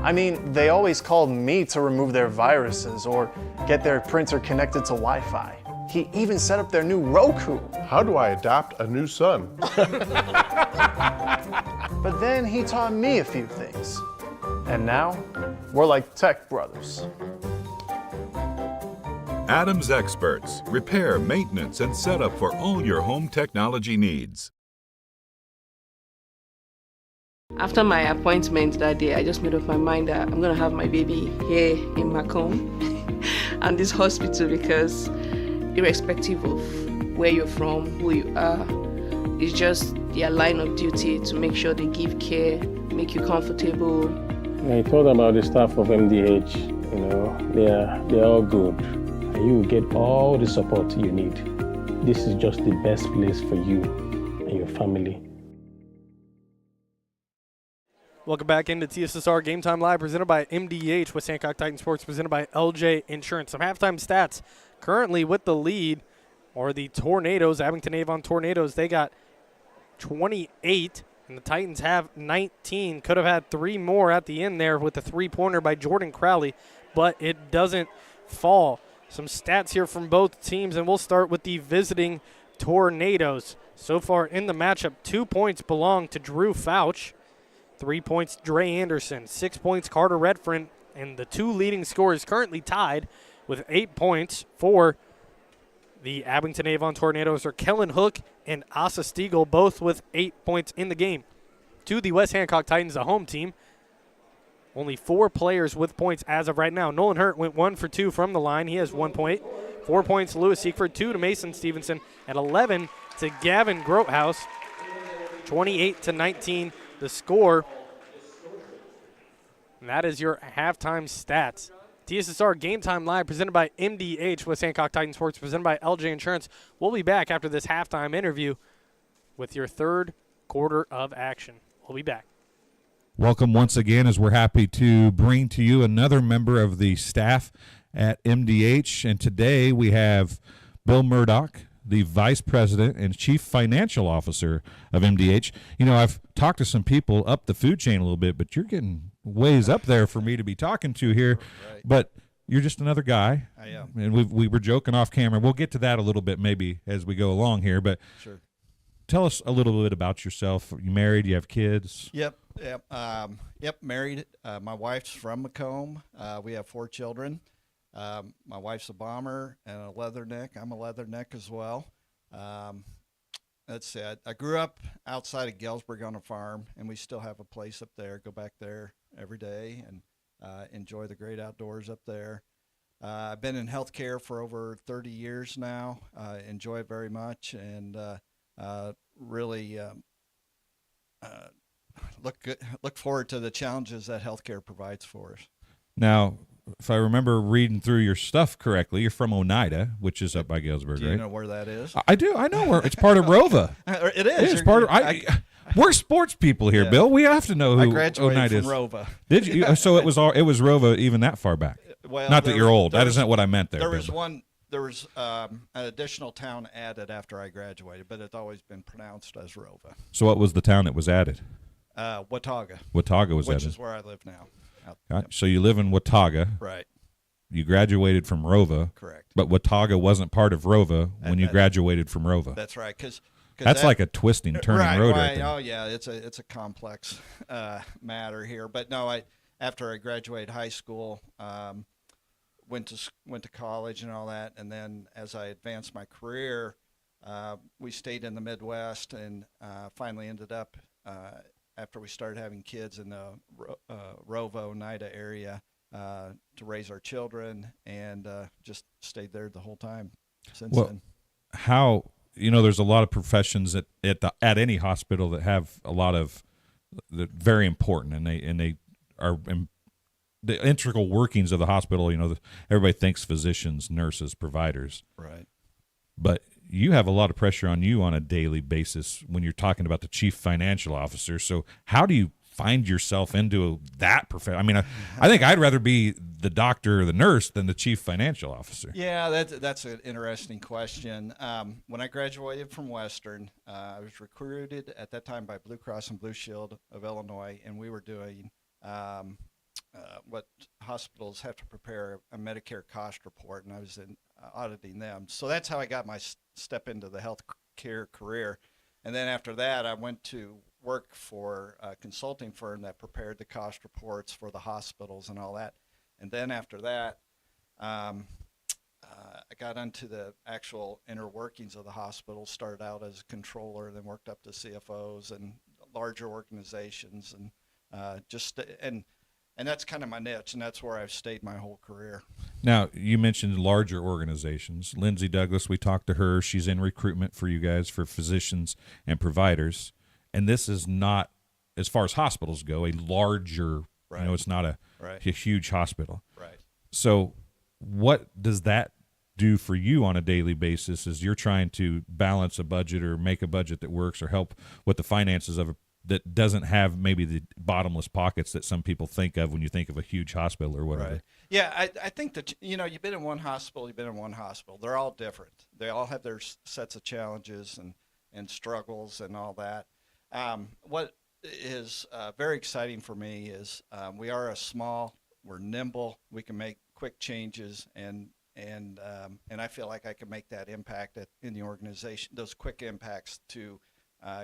I mean, they always called me to remove their viruses or get their printer connected to Wi-Fi. He even set up their new Roku. How do I adopt a new son? But then he taught me a few things. And now, we're like tech brothers. Adams Experts. Repair, maintenance, and setup for all your home technology needs. After my appointment that day, I just made up my mind that I'm going to have my baby here in Macomb and this hospital, because irrespective of where you're from, who you are, it's just their line of duty to make sure they give care, make you comfortable. I told about the staff of MDH, they're all good. And you will get all the support you need. This is just the best place for you and your family. Welcome back into TSSR Game Time Live, presented by MDH, West Hancock Titan Sports, presented by LJ Insurance. Some halftime stats currently with the lead, or the Tornadoes, Abington Avon Tornadoes. They got 28, and the Titans have 19. Could have had 3 more at the end there with a 3-pointer by Jordan Crowley, but it doesn't fall. Some stats here from both teams, and we'll start with the visiting Tornadoes. So far in the matchup, 2 points belong to Drew Fouch. 3 points, Dre Anderson. 6 points, Carter Redfern. And the 2 leading scorers currently tied with 8 points for the Abington Avon Tornadoes are Kellen Hook and Asa Stiegel, both with 8 points in the game. To the West Hancock Titans, the home team, only 4 players with points as of right now. Nolan Hurt went 1 for 2 from the line. He has 1 point. 4 points to Lewis Seekford, 2 to Mason Stevenson, and 11 to Gavin Grotehouse. 28-19 the score. And that is your halftime stats. TSSR Game Time Live presented by MDH, West Hancock Titan Sports, presented by LJ Insurance. We'll be back after this halftime interview with your third quarter of action. We'll be back. Welcome once again, as we're happy to bring to you another member of the staff at MDH. And today we have Bill Murdoch, the Vice President and Chief Financial Officer of MDH. You know, I've talked to some people up the food chain a little bit, but you're getting ways up there for me to be talking to here. Right. But you're just another guy. I am. And we were joking off camera. We'll get to that a little bit maybe as we go along here. But sure. Tell us a little bit about yourself. You married? You have kids? Yep. Married. My wife's from Macomb. We have 4 children. My wife's a bomber and a leatherneck. I'm a leatherneck as well. Let's see. I grew up outside of Galesburg on a farm, and we still have a place up there. Go back there every day and enjoy the great outdoors up there. I've been in healthcare for over 30 years now. Enjoy it very much, and really look forward to the challenges that healthcare provides for us. Now, if I remember reading through your stuff correctly, you're from Oneida, which is up by Galesburg, right? Do you know where that is? I do. I know where. It's part of Rova. It is. It's part of. We're sports people here, Yeah. Bill. We have to know who I graduated Oneida from is. Rova. Did you? So it was Rova even that far back. Well, Not that you're old. That isn't what I meant there. There was Bill. one. There was an additional town added after I graduated, but it's always been pronounced as Rova. So what was the town that was added? Watauga. Watauga was which added. Which is where I live now. So you live in Watauga. Right. You graduated from Rova. Correct. But Watauga wasn't part of Rova when you graduated from Rova. That's right. Cause that's like a twisting, turning road right there. Oh yeah, it's a complex matter here. But no, after I graduated high school, went to college and all that, and then as I advanced my career, we stayed in the Midwest, and finally ended up after we started having kids in the Rovo, Nida area to raise our children, and just stayed there the whole time since then. How, there's a lot of professions at any hospital that have a lot of that very important, and they are the integral workings of the hospital. Everybody thinks physicians, nurses, providers, right? But you have a lot of pressure on you on a daily basis when you're talking about the chief financial officer. So how do you find yourself into that profession? I mean, I think I'd rather be the doctor or the nurse than the chief financial officer. Yeah, that's an interesting question. When I graduated from Western, I was recruited at that time by Blue Cross and Blue Shield of Illinois, and we were doing what hospitals have to prepare a Medicare cost report, and I was auditing them. So that's how I got my step into the healthcare career. And then after that, I went to work for a consulting firm that prepared the cost reports for the hospitals and all that. And then after that, I got into the actual inner workings of the hospital, started out as a controller, then worked up to CFOs and larger organizations, and and that's kind of my niche, and that's where I've stayed my whole career. Now, you mentioned larger organizations. Lindsay Douglas, we talked to her. She's in recruitment for you guys for physicians and providers. And this is not, as far as hospitals go, a larger, right. It's not a huge hospital. Right. So what does that do for you on a daily basis as you're trying to balance a budget or make a budget that works or help with the finances of that doesn't have maybe the bottomless pockets that some people think of when you think of a huge hospital or whatever? Right. Yeah, I think that, you've been in one hospital, They're all different. They all have their sets of challenges and struggles and all that. What is very exciting for me is we are we're nimble, we can make quick changes, and I feel like I can make that impact in the organization, those quick impacts to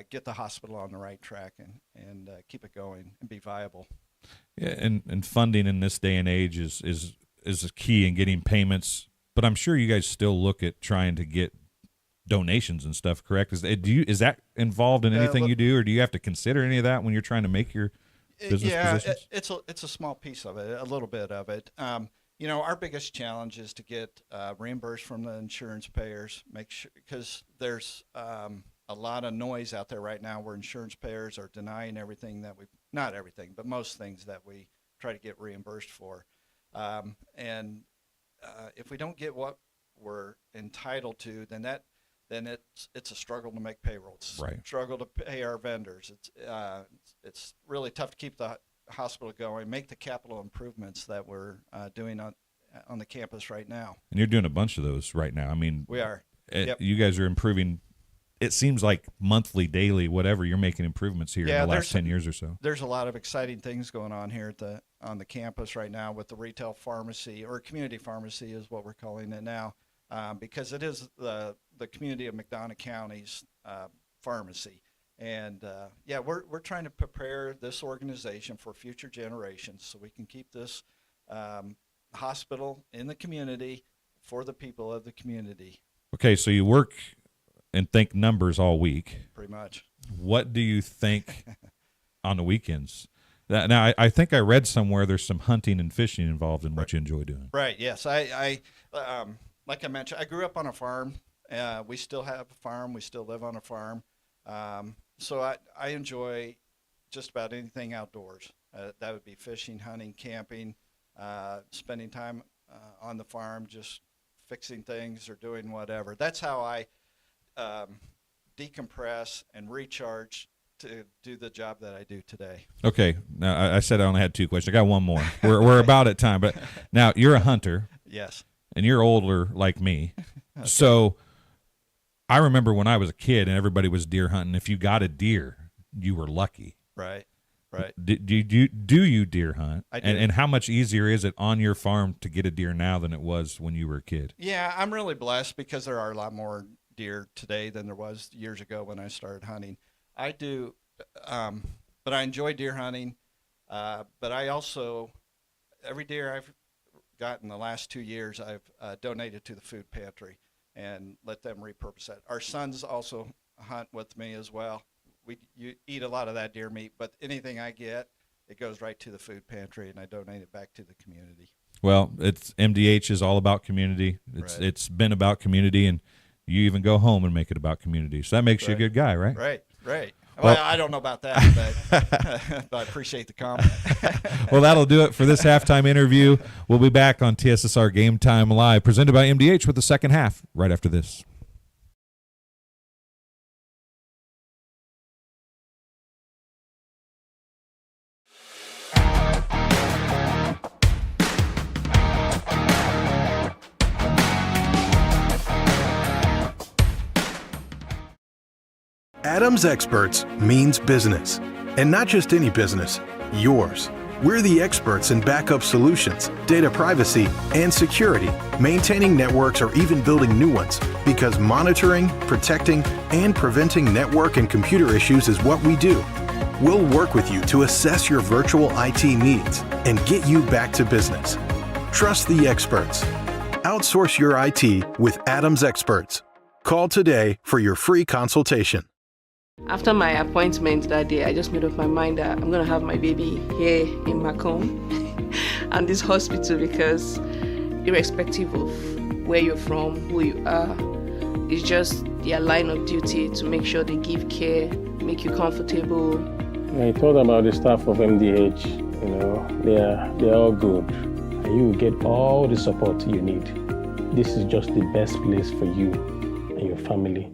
get the hospital on the right track and keep it going and be viable. Yeah, and funding in this day and age is a key in getting payments. But I'm sure you guys still look at trying to get donations and stuff, correct? Is that involved in anything you do, or do you have to consider any of that when you're trying to make your business positions? It's a small piece of it, a little bit of it. Our biggest challenge is to get reimbursed from the insurance payers, because there's a lot of noise out there right now where insurance payers are denying everything not everything, but most things that we try to get reimbursed for. And if we don't get what we're entitled to, then it's a struggle to make payrolls. Right. Struggle to pay our vendors. It's really tough to keep the hospital going, make the capital improvements that we're doing on the campus right now. And you're doing a bunch of those right now. I mean, we are. Yep. You guys are improving. It seems like monthly, daily, whatever, you're making improvements here in the last 10 years or so. There's a lot of exciting things going on here on the campus right now with the retail pharmacy, or community pharmacy is what we're calling it now, because it is the community of McDonough County's pharmacy. And we're trying to prepare this organization for future generations so we can keep this hospital in the community for the people of the community. Okay, so you work and think numbers all week. Pretty much. What do you think on the weekends? Now, I think I read somewhere there's some hunting and fishing involved in what you enjoy doing. Right, yes. I like I mentioned, I grew up on a farm. We still have a farm. We still live on a farm. So I enjoy just about anything outdoors. That would be fishing, hunting, camping, spending time on the farm, just fixing things or doing whatever. That's how I decompress and recharge to do the job that I do today. Okay. Now, I said I only had two questions. I got one more. We're about at time. But now, you're a hunter. Yes. And you're older like me. Okay. So I remember when I was a kid and everybody was deer hunting, if you got a deer, you were lucky. Right. Right. Do you deer hunt? I do. And how much easier is it on your farm to get a deer now than it was when you were a kid? Yeah, I'm really blessed because there are a lot more deer today than there was years ago when I started hunting. I do, but I enjoy deer hunting. But I also, every deer I've gotten the last 2 years, I've donated to the food pantry and let them repurpose that. Our sons also hunt with me as well. You eat a lot of that deer meat, but anything I get, it goes right to the food pantry, and I donate it back to the community. Well, it's MDH is all about community. It's been about community, and you even go home and make it about community. So that makes you a good guy, right? Right. Well, I don't know about that, but I appreciate the comment. Well, that'll do it for this halftime interview. We'll be back on TSSR Game Time Live, presented by MDH, with the second half right after this. Adams Experts means business, and not just any business, yours. We're the experts in backup solutions, data privacy, and security, maintaining networks or even building new ones, because monitoring, protecting, and preventing network and computer issues is what we do. We'll work with you to assess your virtual IT needs and get you back to business. Trust the experts. Outsource your IT with Adams Experts. Call today for your free consultation. After my appointment that day, I just made up my mind that I'm going to have my baby here in Macomb and this hospital, because irrespective of where you're from, who you are, it's just their line of duty to make sure they give care, make you comfortable. I thought about the staff of MDH, they're all good. And you will get all the support you need. This is just the best place for you and your family.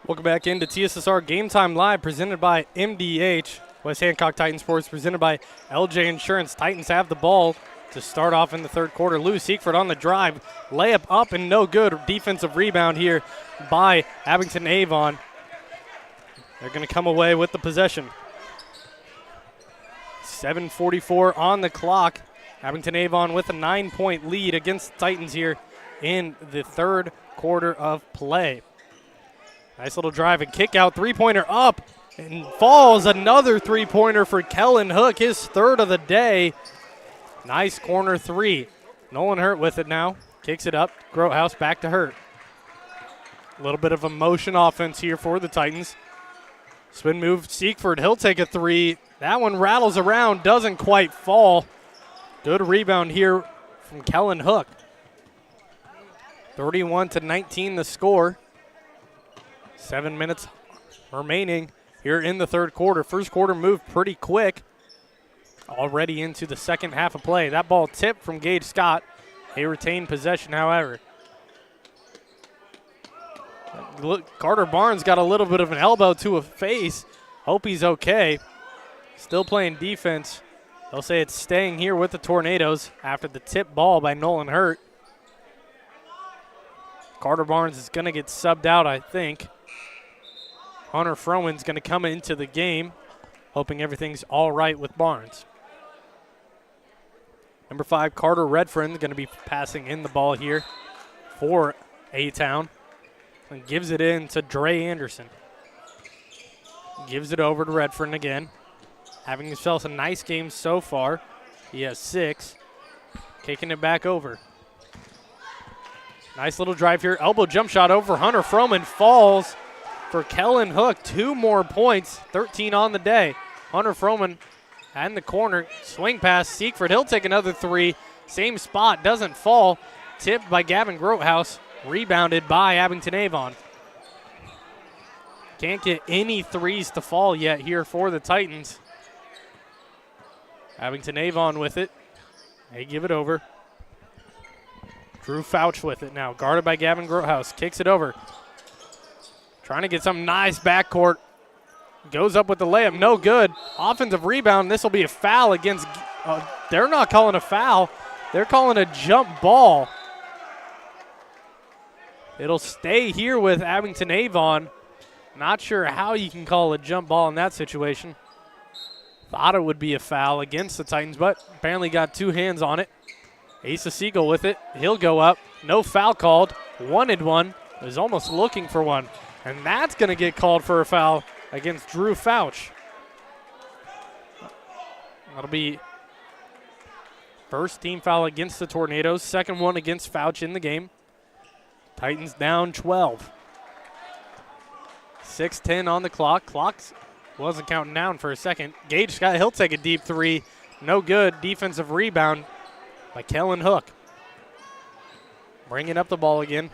Welcome back into TSSR Game Time Live, presented by MDH. West Hancock Titan Sports, presented by LJ Insurance. Titans have the ball to start off in the third quarter. Lou Siegfried on the drive. Layup up and no good. Defensive rebound here by Abington Avon. They're going to come away with the possession. 7:44 on the clock. Abington Avon with a 9-point lead against the Titans here in the third quarter of play. Nice little drive and kick out. Three-pointer up and falls. Another three-pointer for Kellen Hook, his third of the day. Nice corner three. Nolan Hurt with it now. Kicks it up. Grotehouse back to Hurt. A little bit of a motion offense here for the Titans. Spin move. Siegfried, he'll take a three. That one rattles around, doesn't quite fall. Good rebound here from Kellen Hook. 31-19 the score. 7 minutes remaining here in the third quarter. First quarter moved pretty quick. Already into the second half of play. That ball tipped from Gage Scott. They retain possession, however. Look, Carter Barnes got a little bit of an elbow to a face. Hope he's okay. Still playing defense. They'll say it's staying here with the Tornadoes after the tip ball by Nolan Hurt. Carter Barnes is going to get subbed out, I think. Hunter Froman's going to come into the game, hoping everything's all right with Barnes. Number 5, Carter Redfern, going to be passing in the ball here for A-Town. And gives it in to Dre Anderson. Gives it over to Redfern again. Having himself a nice game so far. He has 6. Kicking it back over. Nice little drive here. Elbow jump shot over. Hunter Froman falls for Kellen Hook. 2 more points. 13 on the day. Hunter Froman in the corner. Swing pass. Siegfried. He'll take another 3. Same spot. Doesn't fall. Tipped by Gavin Grotehouse. Rebounded by Abington Avon. Can't get any threes to fall yet here for the Titans. Abington Avon with it. They give it over. Drew Fouch with it now. Guarded by Gavin Grotehouse. Kicks it over. Trying to get some nice backcourt. Goes up with the layup. No good. Offensive rebound. This will be a foul against. They're not calling a foul. They're calling a jump ball. It'll stay here with Abington Avon. Not sure how you can call a jump ball in that situation. Thought it would be a foul against the Titans, but apparently got 2 hands on it. Asa Siegel with it. He'll go up. No foul called. Wanted one. Was almost looking for one. And that's going to get called for a foul against Drew Fouch. That'll be First team foul against the Tornadoes, second one against Fouch in the game. Titans down 12. 6:10 on the clock. Clock wasn't counting down for a second. Gage Scott, he'll take a deep three. No good. Defensive rebound by Kellen Hook. Bringing up the ball again.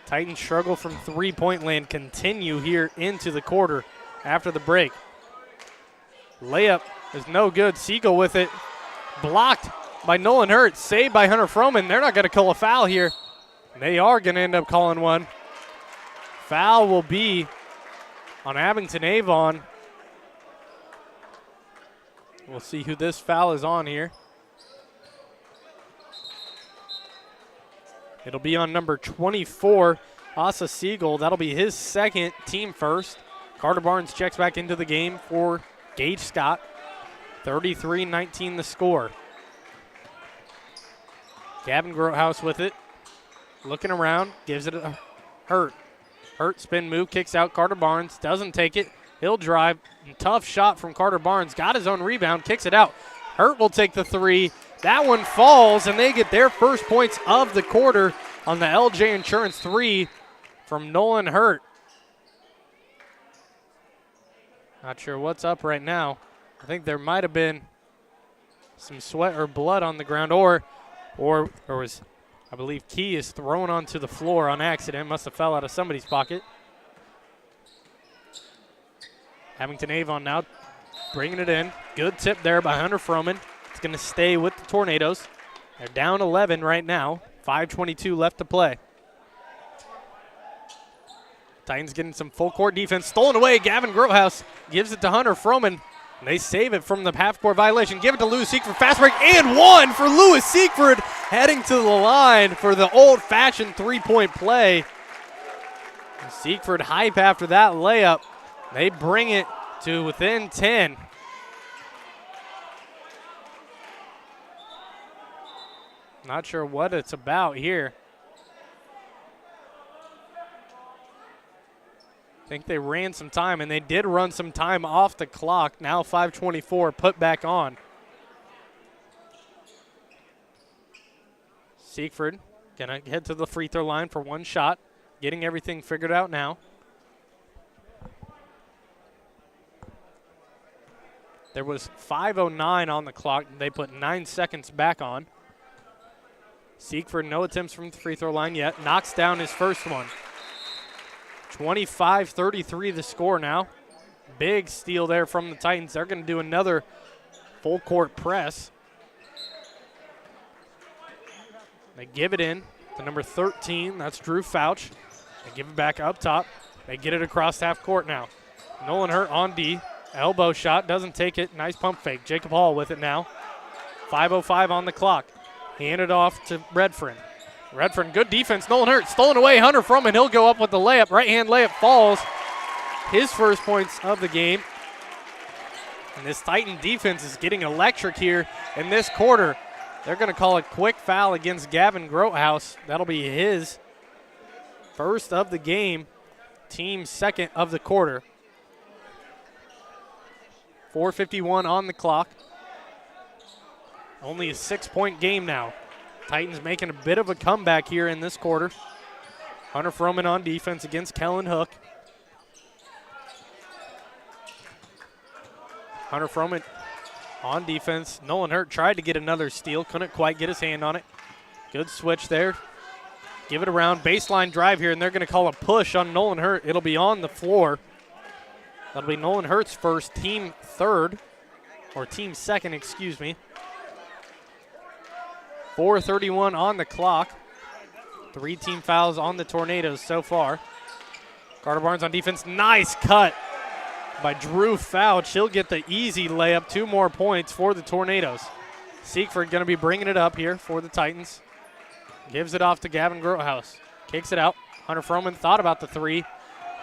Titans struggle from three-point land continue here into the quarter after the break. Layup is no good. Siegel with it. Blocked by Nolan Hurt. Saved by Hunter Froman. They're not going to call a foul here. They are going to end up calling one. Foul will be on Abington Avon. We'll see who this foul is on here. It'll be on number 24, Asa Siegel. That'll be his second, team first. Carter Barnes checks back into the game for Gage Scott. 33-19 the score. Gavin Grotehouse with it. Looking around, gives it a Hurt. Hurt spin move, kicks out Carter Barnes. Doesn't take it. He'll drive. Tough shot from Carter Barnes. Got his own rebound, kicks it out. Hurt will take the three. That one falls, and they get their first points of the quarter on the LJ Insurance three from Nolan Hurt. Not sure what's up right now. I think there might have been some sweat or blood on the ground, or was, I believe, Key is thrown onto the floor on accident. Must have fell out of somebody's pocket. Abington Avon now bringing it in. Good tip there by Hunter Froman. It's going to stay with the Tornadoes. They're down 11 right now. 5:22 left to play. Titans getting some full court defense. Stolen away. Gavin Grotehouse gives it to Hunter Froman. And they save it from the half-court violation. Give it to Lewis Siegfried. Fast break and one for Lewis Siegfried. Heading to the line for the old-fashioned three-point play. And Siegfried hype after that layup. They bring it to within 10. Not sure what it's about here. I think they ran some time, and they did run some time off the clock. Now 5:24 put back on. Siegfried gonna head to the free throw line for one shot. Getting everything figured out now. There was 5:09 on the clock. They put 9 seconds back on. Siegfried, no attempts from the free throw line yet. Knocks down his first one. 25-33 the score now. Big steal there from the Titans. They're going to do another full court press. They give it in to number 13. That's Drew Fouch. They give it back up top. They get it across half court now. Nolan Hurt on D. Elbow shot, doesn't take it. Nice pump fake. Jacob Hall with it now. 5:05 on the clock. Hand it off to Redfern. Redfern, good defense. Nolan Hurt stolen away. Hunter Froman, he'll go up with the layup. Right-hand layup falls. His first points of the game. And this Titan defense is getting electric here in this quarter. They're going to call a quick foul against Gavin Grotehouse. That'll be his first of the game. Team second of the quarter. 4:51 on the clock. Only a 6-point game now. Titans making a bit of a comeback here in this quarter. Hunter Froman on defense against Kellen Hook. Hunter Froman on defense. Nolan Hurt tried to get another steal. Couldn't quite get his hand on it. Good switch there. Give it around. Baseline drive here, and they're going to call a push on Nolan Hurt. It'll be on the floor. That'll be Nolan Hurt's first, team third, or team second, excuse me. 4:31 on the clock. 3 team fouls on the Tornadoes so far. Carter Barnes on defense. Nice cut by Drew Fouch. He'll get the easy layup. 2 more points for the Tornadoes. Siegfried going to be bringing it up here for the Titans. Gives it off to Gavin Grotehouse. Kicks it out. Hunter Froman thought about the three.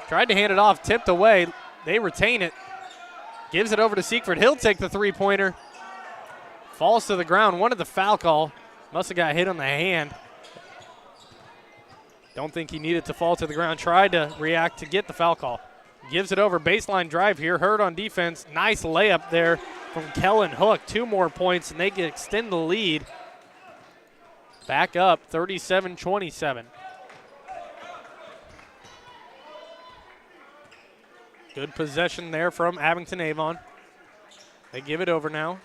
Tried to hand it off. Tipped away. They retain it. Gives it over to Siegfried. He'll take the three-pointer. Falls to the ground. Wanted the foul call. Must have got hit on the hand. Don't think he needed to fall to the ground. Tried to react to get the foul call. Gives it over. Baseline drive here. Hurt on defense. Nice layup there from Kellen Hook. 2 more points, and they can extend the lead. Back up 37-27. Good possession there from Abington Avon. They give it over now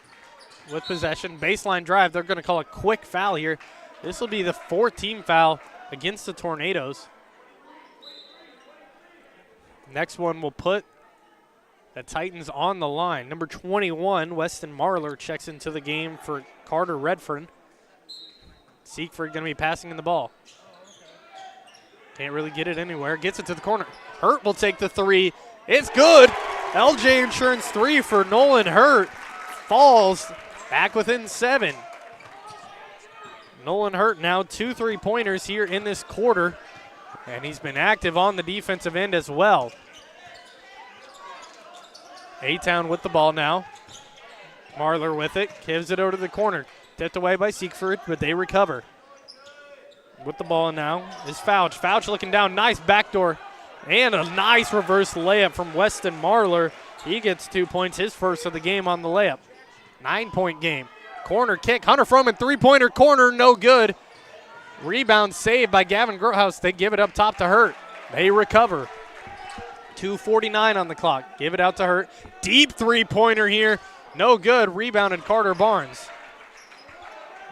with possession. Baseline drive. They're going to call a quick foul here. This will be the 4th team foul against the Tornadoes. Next one will put the Titans on the line. Number 21, Weston Marler, checks into the game for Carter Redfern. Siegfried going to be passing in the ball. Can't really get it anywhere. Gets it to the corner. Hurt will take the 3. It's good. LJ Insurance 3 for Nolan Hurt. Falls back within 7. Nolan Hurt now 2 3-pointers here in this quarter, and he's been active on the defensive end as well. A-Town with the ball now. Marler with it, gives it over to the corner. Tipped away by Siegfried, but they recover. With the ball now is Fouch. Fouch looking down, nice backdoor, and a nice reverse layup from Weston Marler. He gets 2 points, his first of the game on the layup. 9-point game. Corner kick, Hunter Froman, 3-pointer corner, no good. Rebound saved by Gavin Grotehouse. They give it up top to Hurt. They recover. 2:49 on the clock. Give it out to Hurt. Deep 3-pointer here, no good. Rebounded Carter Barnes.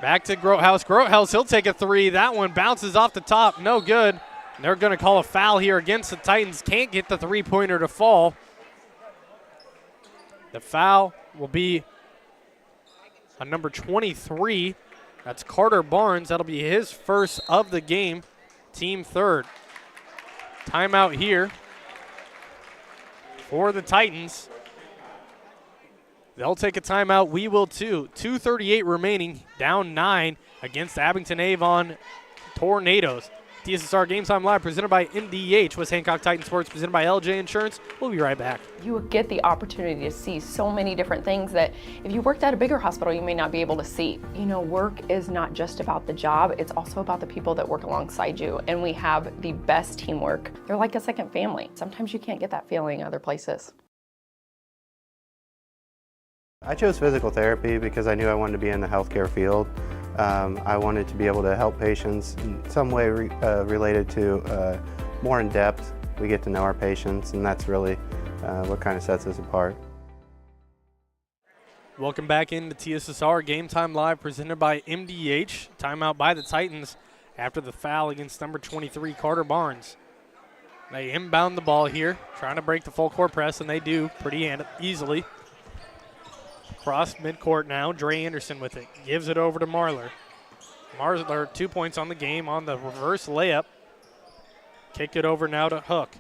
Back to Grotehouse. Grotehouse, he'll take a 3. That one bounces off the top, no good. They're going to call a foul here against the Titans. Can't get the 3-pointer to fall. The foul will be on number 23. That's Carter Barnes. That'll be his first of the game, team 3rd. Timeout here for the Titans. They'll take a timeout. We will too. 2:38 remaining, down 9 against Abington Avon Tornadoes. TSSR Game Time Live presented by MDH with Hancock Titan Sports presented by LJ Insurance. We'll be right back. You get the opportunity to see so many different things that if you worked at a bigger hospital, you may not be able to see. You know, work is not just about the job, it's also about the people that work alongside you, and we have the best teamwork. They're like a second family. Sometimes you can't get that feeling other places. I chose physical therapy because I knew I wanted to be in the healthcare field. I wanted to be able to help patients in some way related to more in depth. We get to know our patients, and that's really what kind of sets us apart. Welcome back into TSSR Game Time Live presented by MDH. Timeout by the Titans after the foul against number 23, Carter Barnes. They inbound the ball here, trying to break the full court press, and they do pretty easily. Cross midcourt now, Dre Anderson with it. Gives it over to Marler. Marler 2 points on the game on the reverse layup. Kick it over now to Hook.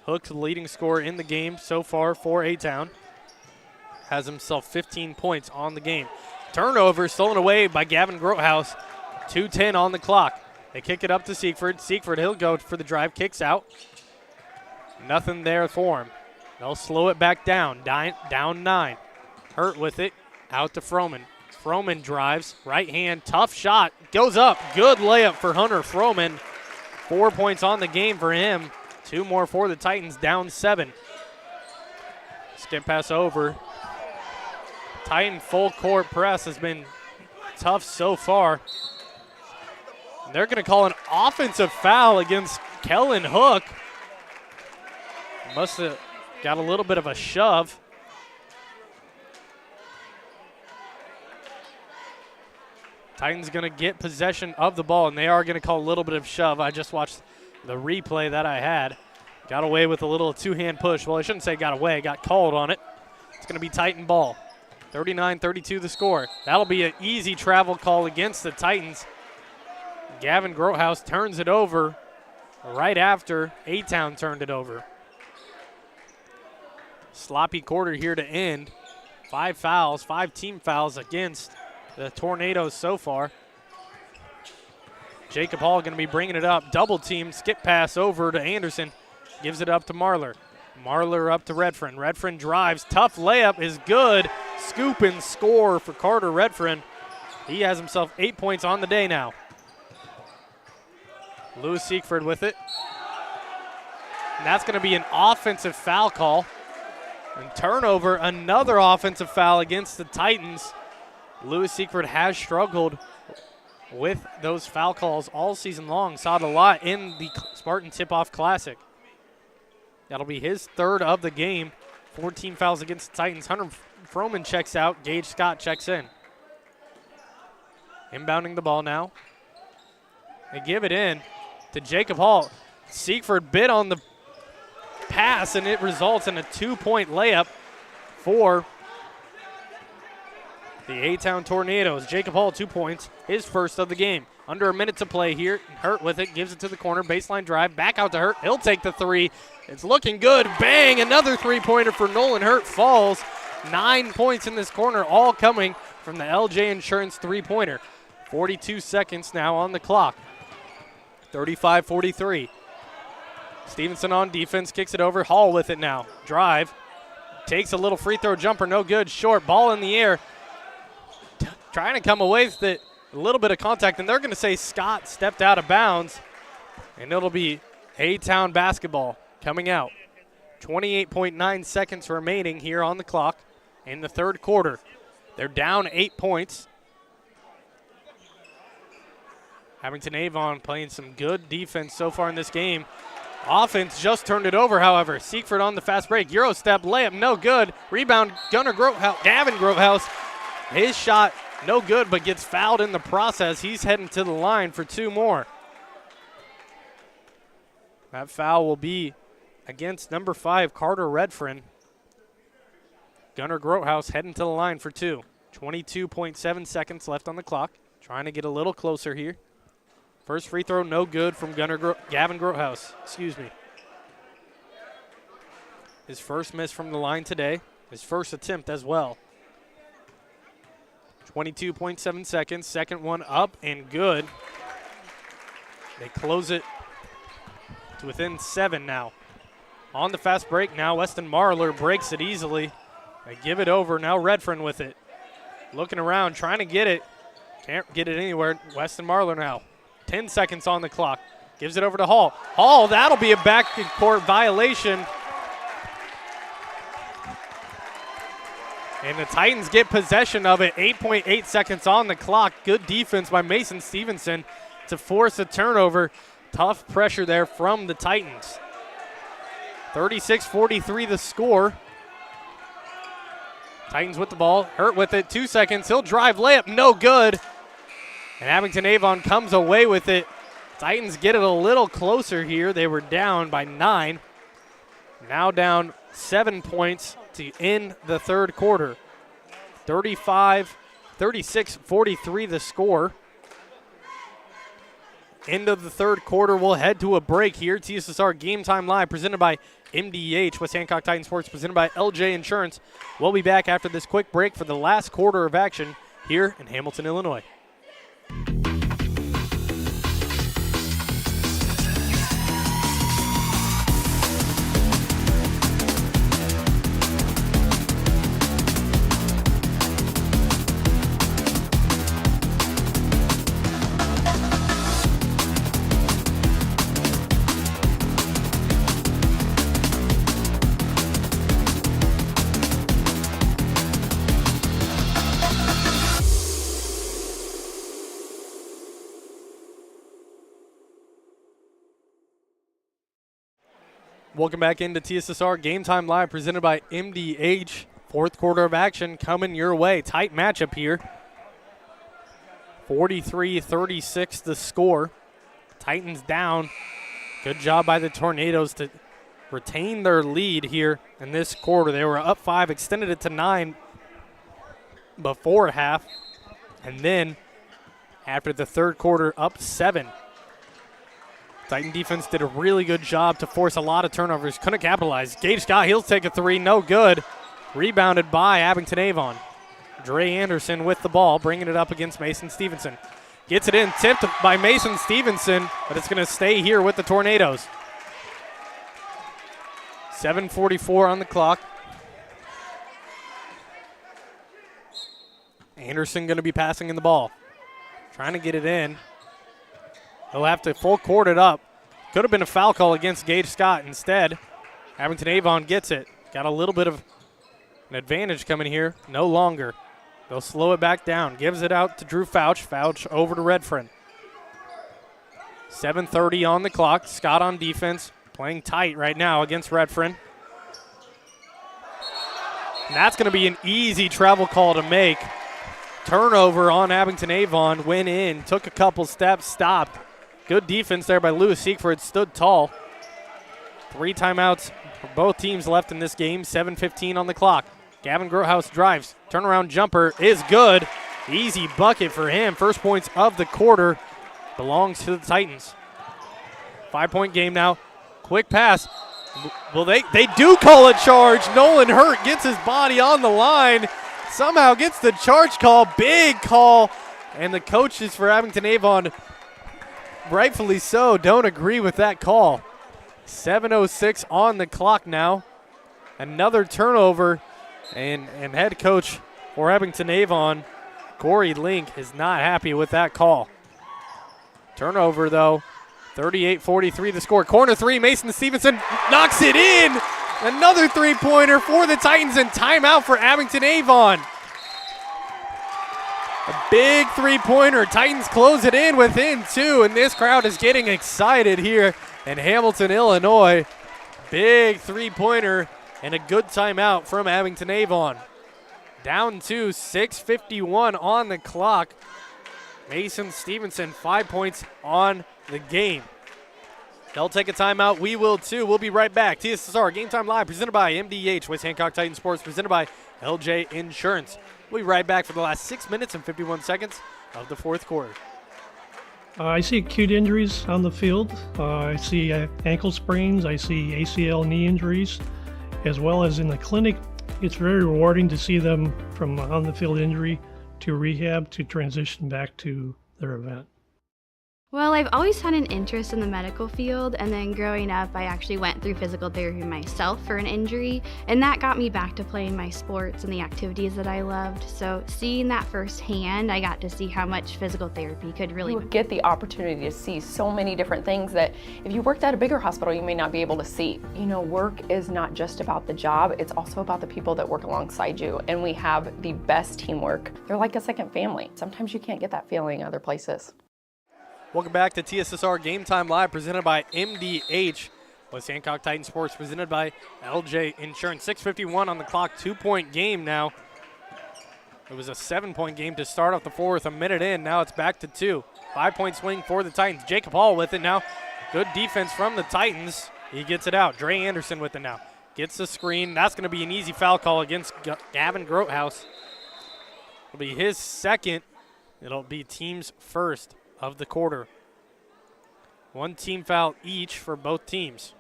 Hook's the leading scorer in the game so far for A-Town. Has himself 15 points on the game. Turnover stolen away by Gavin Grotehouse. 2:10 on the clock. They kick it up to Siegfried. Siegfried, he'll go for the drive, kicks out. Nothing there for him. They'll slow it back down, down 9. Hurt with it, out to Froman. Froman drives, right hand, tough shot, goes up. Good layup for Hunter Froman. 4 points on the game for him. 2 more for the Titans, down 7. Skip pass over. Titan full court press has been tough so far. They're going to call an offensive foul against Kellen Hook. Must have got a little bit of a shove. Titans going to get possession of the ball, and they are going to call a little bit of shove. I just watched the replay that I had. Got away with a little two-hand push. Well, I shouldn't say got away. Got called on it. It's going to be Titan ball. 39-32 the score. That'll be an easy travel call against the Titans. Gavin Grotehouse turns it over right after A-Town turned it over. Sloppy quarter here to end. 5 fouls, 5 team fouls against the Tornadoes so far. Jacob Hall going to be bringing it up. Double team, skip pass over to Anderson. Gives it up to Marler. Marler up to Redfern. Redfern drives. Tough layup is good. Scoop and score for Carter Redfern. He has himself 8 points on the day now. Lewis Siegfried with it. And that's going to be an offensive foul call And turnover, another offensive foul against the Titans. Lewis Seaford has struggled with those foul calls all season long. Saw it a lot in the Spartan Tip-Off Classic. That'll be his third of the game. 14 fouls against the Titans. Hunter Froman checks out. Gage Scott checks in. Inbounding the ball now. They give it in to Jacob Hall. Seaford bit on the pass, and it results in a 2-point layup for the A-Town Tornadoes. Jacob Hall, 2 points, his first of the game. Under a minute to play here. Hurt with it, gives it to the corner, baseline drive, back out to Hurt. He'll take the three. It's looking good. Bang, another three-pointer for Nolan Hurt falls. 9 points in this corner, all coming from the LJ Insurance three-pointer. 42 seconds now on the clock. 35-43. Stevenson on defense, kicks it over. Hall with it now. Drive. Takes a little free throw jumper, no good. Short, ball in the air. Trying to come away with it. A little bit of contact, and they're going to say Scott stepped out of bounds. And it'll be A-Town basketball coming out. 28.9 seconds remaining here on the clock in the third quarter. They're down 8 points. Abington Avon playing some good defense so far in this game. Offense just turned it over, however. Seaford on the fast break. Euro step, layup, no good. Rebound, Gavin Grotehouse. His shot, no good, but gets fouled in the process. He's heading to the line for 2 more. That foul will be against number 5, Carter Redfern. Gunnar Grotehouse heading to the line for 2. 22.7 seconds left on the clock. Trying to get a little closer here. First free throw, no good from Gavin Grotehouse. His first miss from the line today. His first attempt as well. 22.7 seconds. Second one up and good. They close it to within 7 now. On the fast break now, Weston Marler breaks it easily. They give it over. Now Redfern with it. Looking around, trying to get it. Can't get it anywhere. Weston Marler now. 10 seconds on the clock. Gives it over to Hall. Hall, that'll be a backcourt violation. And the Titans get possession of it. 8.8 seconds on the clock. Good defense by Mason Stevenson to force a turnover. Tough pressure there from the Titans. 36-43 the score. Titans with the ball. Hurt with it. 2 seconds. He'll drive, layup, no good. And Abington Avon comes away with it. Titans get it a little closer here. They were down by 9. Now down 7 points to end the third quarter. 36-43 the score. End of the third quarter. We'll head to a break here. TSSR Game Time Live presented by MDH. West Hancock Titan Sports presented by LJ Insurance. We'll be back after this quick break for the last quarter of action here in Hamilton, Illinois. Welcome back into TSSR Game Time Live presented by MDH. Fourth quarter of action coming your way. Tight matchup here. 43-36 the score. Titans down. Good job by the Tornadoes to retain their lead here in this quarter. They were up 5, extended it to 9 before half. And then after the third quarter, up 7. Titan defense did a really good job to force a lot of turnovers. Couldn't capitalize. Gage Scott, he'll take a 3. No good. Rebounded by Abington Avon. Dre Anderson with the ball, bringing it up against Mason Stevenson. Gets it in, tipped by Mason Stevenson, but it's going to stay here with the Tornadoes. 7:44 on the clock. Anderson going to be passing in the ball. Trying to get it in. He'll have to full court it up. Could have been a foul call against Gage Scott. Instead, Abington Avon gets it. Got a little bit of An advantage coming here, no longer. They'll slow it back down. Gives it out to Drew Fouch. Fouch over to Redfern. 7:30 on the clock. Scott on defense, playing tight right now against Redfern. And that's going to be an easy travel call to make. Turnover on Abington Avon. Went in, took a couple steps, stopped. Good defense there by Lewis Siegfried. Stood tall. 3 timeouts for both teams left in this game. 7:15 on the clock. Gavin Grotehouse drives. Turnaround jumper is good. Easy bucket for him. First points of the quarter belongs to the Titans. 5-point game now. Quick pass. Well, they do call a charge. Nolan Hurt gets his body on the line. Somehow gets the charge call. Big call. And the coaches for Abington Avon, rightfully so, don't agree with that call. 7:06 on the clock now. Another turnover. And head coach for Abington Avon, Corey Link, is not happy with that call. Turnover, though. 38-43 the score. Corner three, Mason Stevenson knocks it in. Another three-pointer for the Titans, and timeout for Abington Avon. A big three-pointer. Titans close it in within 2, and this crowd is getting excited here in Hamilton, Illinois. Big three-pointer and a good timeout from Abington Avon. Down to 6:51 on the clock. Mason Stevenson, 5 points on the game. They'll take a timeout. We will too. We'll be right back. TSSR Game Time Live presented by MDH. West Hancock Titan Sports presented by LJ Insurance. We'll be right back for the last 6 minutes and 51 seconds of the fourth quarter. I see acute injuries on the field. I see ankle sprains. I see ACL knee injuries, as well as in the clinic. It's very rewarding to see them from on-the-field injury to rehab to transition back to their event. Well, I've always had an interest in the medical field, and then growing up, I actually went through physical therapy myself for an injury, and that got me back to playing my sports and the activities that I loved. So seeing that firsthand, I got to see how much physical therapy could really You get the opportunity to see so many different things that if you worked at a bigger hospital, you may not be able to see. You know, work is not just about the job, it's also about the people that work alongside you, and we have the best teamwork. They're like a second family. Sometimes you can't get that feeling other places. Welcome back to TSSR Game Time Live, presented by MDH. West Hancock Titan Sports, presented by LJ Insurance. 6:51 on the clock, 2-point game now. It was a 7-point game to start off the fourth. A minute in, now it's back to 2. 5-point swing for the Titans. Jacob Hall with it now. Good defense from the Titans. He gets it out. Dre Anderson with it now. Gets the screen. That's going to be an easy foul call against Gavin Grotehouse. It'll be his second. It'll be team's first of the quarter. 1 team foul each for both teams.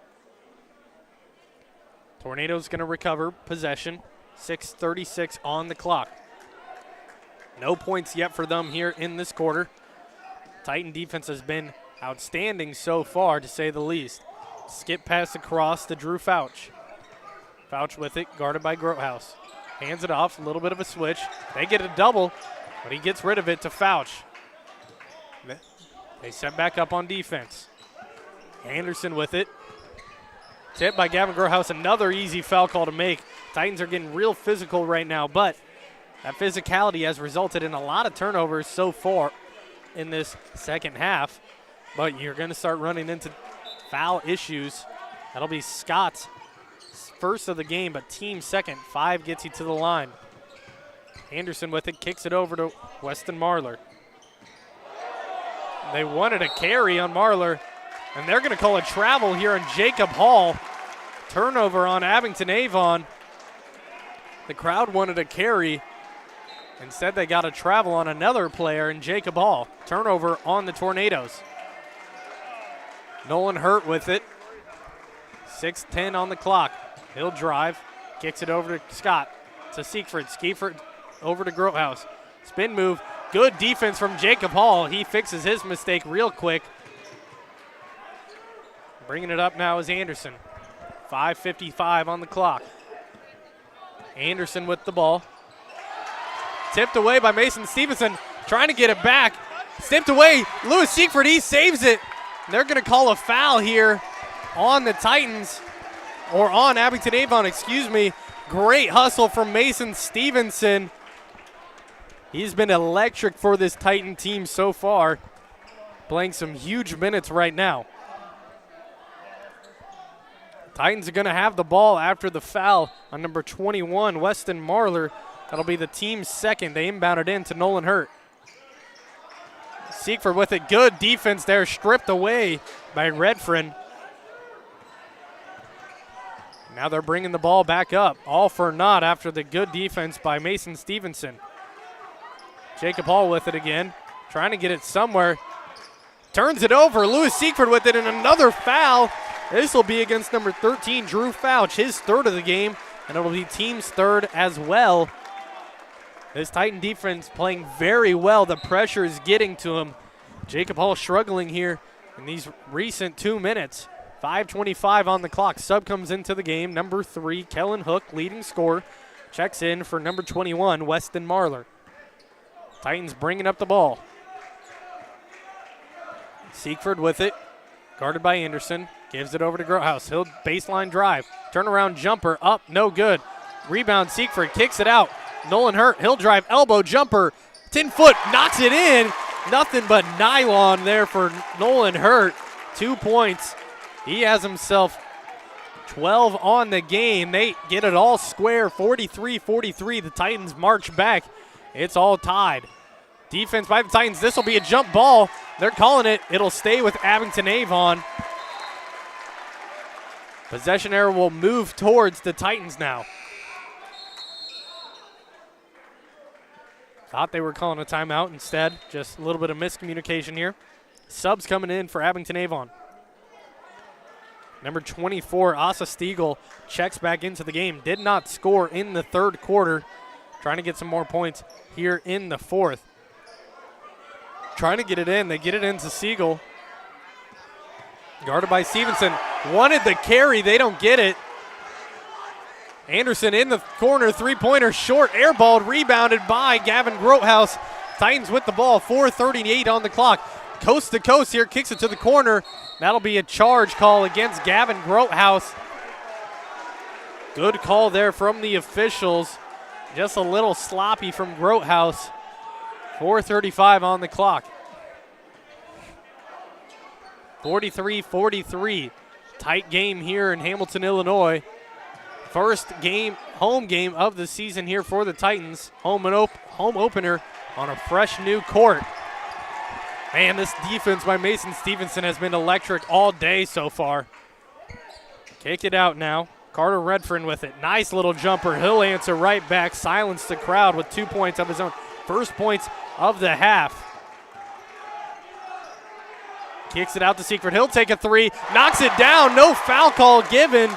Tornado's going to recover possession. 6:36 on the clock. No points yet for them here in this quarter. Titan defense has been outstanding so far, to say the least. Skip pass across to Drew Fouch. Fouch with it, guarded by Grotehouse. Hands it off, a little bit of a switch. They get a double, but he gets rid of it to Fouch. They set back up on defense. Anderson with it. Tipped by Gavin Grotehouse. Another easy foul call to make. Titans are getting real physical right now, but that physicality has resulted in a lot of turnovers so far in this second half. But you're going to start running into foul issues. That'll be Scott's first of the game, but team second. 5 gets you to the line. Anderson with it, kicks it over to Weston Marlar. They wanted a carry on Marlar, and they're going to call a travel here on Jacob Hall. Turnover on Abington Avon. The crowd wanted a carry. Instead, they got a travel on another player in Jacob Hall. Turnover on the Tornadoes. Nolan Hurt with it. 6:10 on the clock. He'll drive, kicks it over to Scott, to Siegfried. Siegfried over to Grotehouse. Spin move. Good defense from Jacob Hall. He fixes his mistake real quick. Bringing it up now is Anderson. 5:55 on the clock. Anderson with the ball. Tipped away by Mason Stevenson. Trying to get it back. Tipped away. Lewis Siegfried, he saves it. They're going to call a foul here on the Titans. Or on Abington Avon, excuse me. Great hustle from Mason Stevenson. He's been electric for this Titan team so far, playing some huge minutes right now. Titans are going to have the ball after the foul on number 21, Weston Marler. That'll be the team's second. They inbounded in to Nolan Hurt. Siegfried with it. Good defense there, stripped away by Redfern. Now they're bringing the ball back up. All for naught after the good defense by Mason Stevenson. Jacob Hall with it again, trying to get it somewhere. Turns it over. Lewis Siegfried with it, and another foul. This will be against number 13, Drew Fouch, his third of the game, and it'll be team's third as well. This Titan defense playing very well. The pressure is getting to him. Jacob Hall struggling here in these recent 2 minutes. 5:25 on the clock. Sub comes into the game. Number 3, Kellen Hook, leading scorer. Checks in for number 21, Weston Marler. Titans bringing up the ball. Siegfried with it. Guarded by Anderson. Gives it over to Grotehouse. He'll baseline drive. Turnaround jumper up. No good. Rebound Siegfried. Kicks it out. Nolan Hurt. He'll drive. Elbow jumper. 10-foot. Knocks it in. Nothing but nylon there for Nolan Hurt. 2 points. He has himself 12 on the game. They get it all square. 43-43. The Titans march back. It's all tied. Defense by the Titans. This will be a jump ball. They're calling it. It'll stay with Abington Avon. Possession error will move towards the Titans now. Thought they were calling a timeout instead. Just a little bit of miscommunication here. Subs coming in for Abington Avon. Number 24, Asa Stiegel, checks back into the game. Did not score in the third quarter. Trying to get some more points here in the fourth. Trying to get it in. They get it into Siegel. Guarded by Stevenson. Wanted the carry. They don't get it. Anderson in the corner. Three-pointer short. Airballed. Rebounded by Gavin Grotehouse. Titans with the ball. 4:38 on the clock. Coast to coast here. Kicks it to the corner. That'll be a charge call against Gavin Grotehouse. Good call there from the officials. Just a little sloppy from Grotehouse. 4:35 on the clock. 43-43. Tight game here in Hamilton, Illinois. First game, home game of the season here for the Titans. Home opener on a fresh new court. Man, this defense by Mason Stevenson has been electric all day so far. Kick it out now. Carter Redfern with it. Nice little jumper. He'll answer right back. Silence the crowd with 2 points of his own. First points of the half. Kicks it out to Siegfried. He'll take a three. Knocks it down. No foul call given.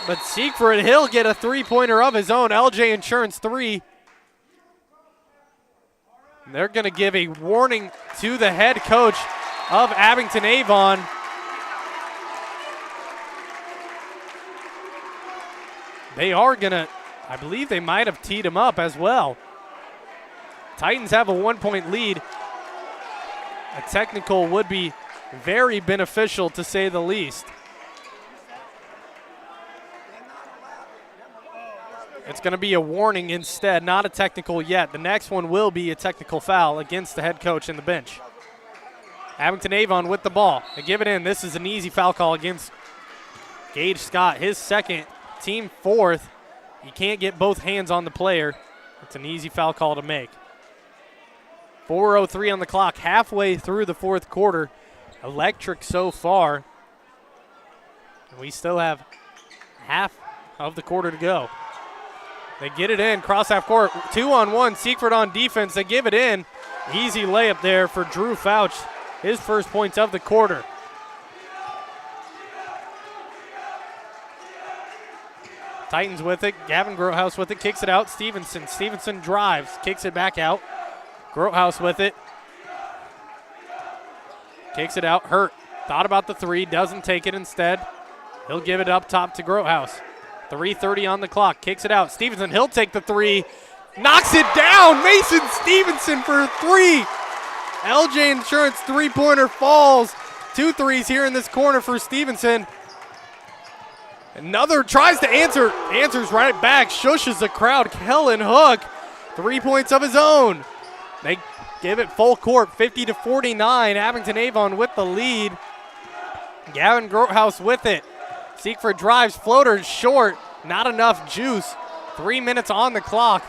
But Siegfried, he'll get a three-pointer of his own. LJ Insurance 3. They're going to give a warning to the head coach of Abington Avon. They are going to, I believe they might have teed him up as well. Titans have a 1-point lead. A technical would be very beneficial, to say the least. It's going to be a warning instead, not a technical yet. The next one will be a technical foul against the head coach and the bench. Abington Avon with the ball. They give it in. This is an easy foul call against Gage Scott, his second, team fourth. You can't get both hands on the player. It's an easy foul call to make. 4:03 on the clock, halfway through the fourth quarter. Electric so far. And we still have half of the quarter to go. They get it in, cross half court, 2-on-1, Siegfried on defense. They give it in. Easy layup there for Drew Fouch, his first points of the quarter. Titans with it, Gavin Grotehouse with it, kicks it out, Stevenson drives, kicks it back out. Grotehouse with it. Kicks it out, Hurt. Thought about the three, doesn't take it instead. He'll give it up top to Grotehouse. 3:30 on the clock, kicks it out. Stevenson, he'll take the three. Knocks it down, Mason Stevenson for three. LJ Insurance three-pointer falls. 2 threes here in this corner for Stevenson. Another tries to answers right back, shushes the crowd. Kellen Hook, 3 points of his own. They give it full court, 50-49. Abington Avon with the lead. Gavin Grothaus with it. Siegfried drives, floater short, not enough juice. 3 minutes on the clock.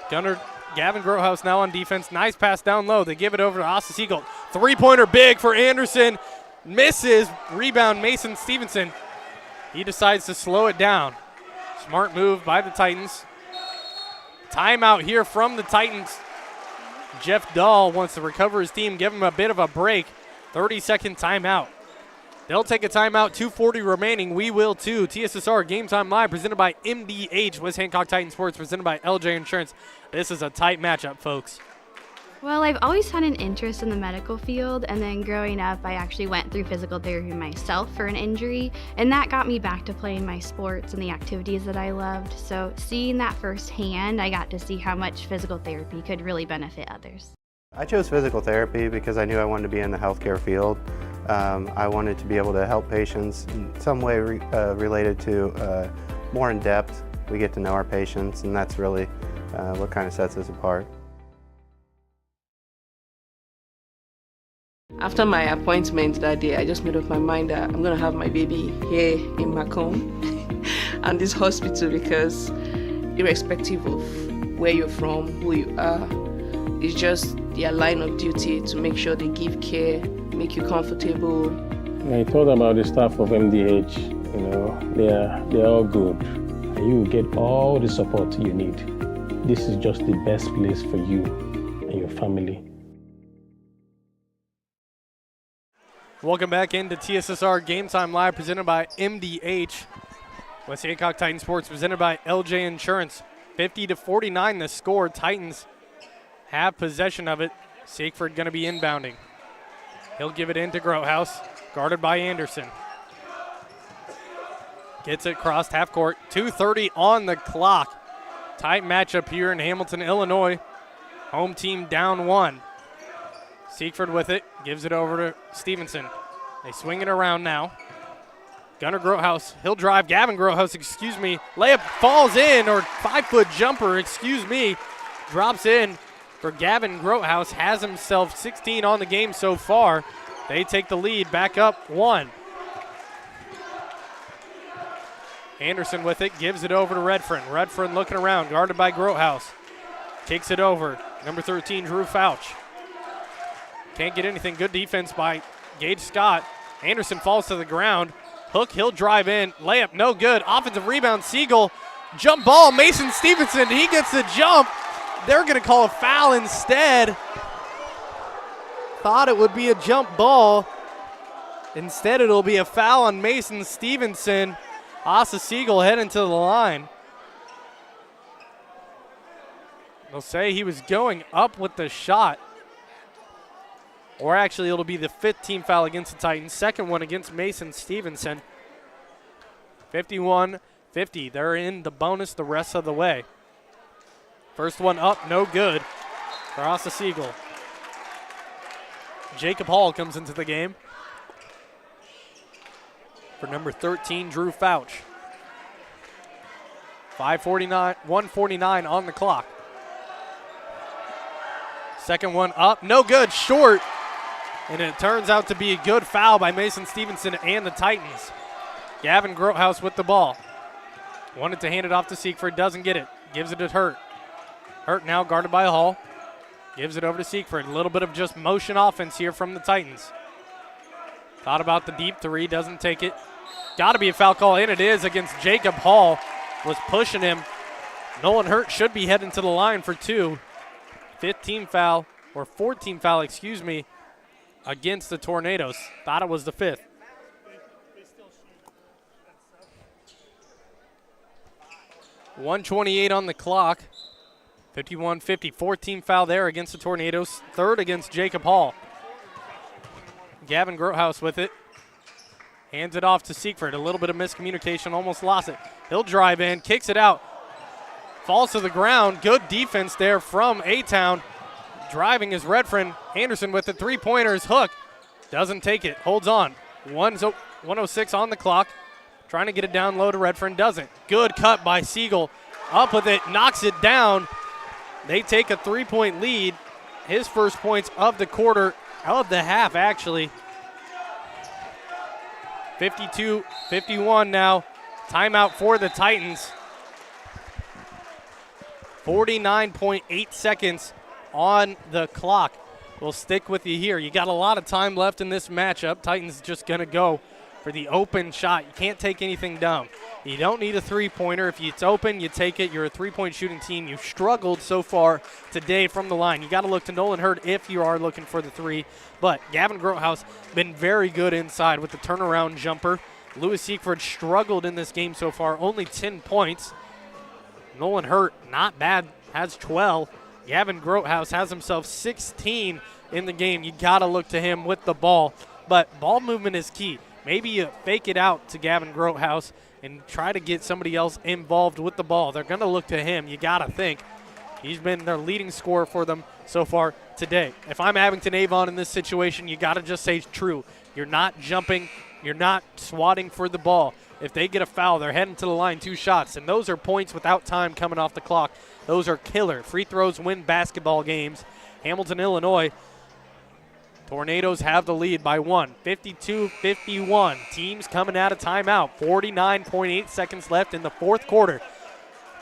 Gavin Grothaus now on defense. Nice pass down low. They give it over to Asa Siegel. Three-pointer big for Anderson. Misses. Rebound Mason Stevenson. He decides to slow it down. Smart move by the Titans. Timeout here from the Titans. Jeff Dahl wants to recover his team, give him a bit of a break. 30-second timeout. They'll take a timeout, 2:40 remaining. We will too. TSSR Game Time Live presented by MDH. West Hancock Titan Sports presented by LJ Insurance. This is a tight matchup, folks. Well, I've always had an interest in the medical field, and then growing up, I actually went through physical therapy myself for an injury, and that got me back to playing my sports and the activities that I loved. So seeing that firsthand, I got to see how much physical therapy could really benefit others. I chose physical therapy because I knew I wanted to be in the healthcare field. I wanted to be able to help patients in some way related to more in depth. We get to know our patients, and that's really what kind of sets us apart. After my appointment that day, I just made up my mind that I'm going to have my baby here in Macomb and this hospital, because irrespective of where you're from, who you are, it's just their line of duty to make sure they give care, make you comfortable. I thought about the staff of MDH, they're all good. And you will get all the support you need. This is just the best place for you and your family. Welcome back into TSSR Game Time Live presented by MDH. West Hancock Titan Sports presented by LJ Insurance. 50-49 the score. Titans have possession of it. Siegfried going to be inbounding. He'll give it into Grothaus, guarded by Anderson. Gets it crossed half court. 2:30 on the clock. Tight matchup here in Hamilton, Illinois. Home team down one. Siegfried with it, gives it over to Stevenson. They swing it around now. Gunnar Grothaus, he'll drive. Gavin Grothaus, layup falls in, or 5-foot jumper, drops in for Gavin Grothaus. Has himself 16 on the game so far. They take the lead back up one. Anderson with it, gives it over to Redfern. Redfern looking around, guarded by Grothaus. Kicks it over. Number 13, Drew Fouch. Can't get anything. Good defense by Gage Scott. Anderson falls to the ground. Hook, he'll drive in. Layup, no good. Offensive rebound, Siegel. Jump ball, Mason Stevenson. He gets the jump. They're going to call a foul instead. Thought it would be a jump ball. Instead, it'll be a foul on Mason Stevenson. Asa Siegel heading to the line. They'll say he was going up with the shot. Or actually, it'll be the 5th team foul against the Titans. Second one against Mason Stevenson. 51-50. They're in the bonus the rest of the way. First one up, no good for Asa Siegel. Jacob Hall comes into the game for number 13, Drew Fouch. 1:49 on the clock. Second one up, no good, short. And it turns out to be a good foul by Mason Stevenson and the Titans. Gavin Grothaus with the ball. Wanted to hand it off to Siegfried, doesn't get it. Gives it to Hurt. Hurt now guarded by Hall. Gives it over to Siegfried. A little bit of just motion offense here from the Titans. Thought about the deep three, doesn't take it. Got to be a foul call, and it is against Jacob Hall. Was pushing him. Nolan Hurt should be heading to the line for two. 14 foul, against the Tornadoes. Thought it was the 5th. .128 on the clock. 51-50. 14 foul there against the Tornadoes. Third against Jacob Hall. Gavin Grothaus with it. Hands it off to Siegfried. A little bit of miscommunication. Almost lost it. He'll drive in. Kicks it out. Falls to the ground. Good defense there from A-Town. Driving is Redfern. Anderson with the three-pointers. Hook Doesn't take it. Holds on. 1:06 on the clock. Trying to get it down low to Redfern. Doesn't. Good cut by Siegel. Up with it. Knocks it down. They take a 3-point lead. His first points of the quarter, of the half, actually. 52-51 now. Timeout for the Titans. 49.8 seconds on the clock. We'll stick with you here. You got a lot of time left in this matchup. Titans just going to go for the open shot. You can't take anything dumb. You don't need a three-pointer. If it's open, you take it. You're a three-point shooting team. You've struggled so far today from the line. You got to look to Nolan Hurd if you are looking for the three. But Gavin Grotehouse been very good inside with the turnaround jumper. Lewis Siegfried struggled in this game so far, only 10 points. Nolan Hurt, not bad, has 12. Gavin Grotehouse has himself 16 in the game. You got to look to him with the ball. But ball movement is key. Maybe you fake it out to Gavin Grotehouse and try to get somebody else involved with the ball. They're going to look to him. You got to think. He's been their leading scorer for them so far today. If I'm Abington Avon in this situation, you got to just say true. You're not jumping. You're not swatting for the ball. If they get a foul, they're heading to the line, 2 shots, and those are points without time coming off the clock. Those are killer. Free throws win basketball games. Hamilton, Illinois. Tornadoes have the lead by 1, 52-51. Teams coming out of timeout. 49.8 seconds left in the fourth quarter.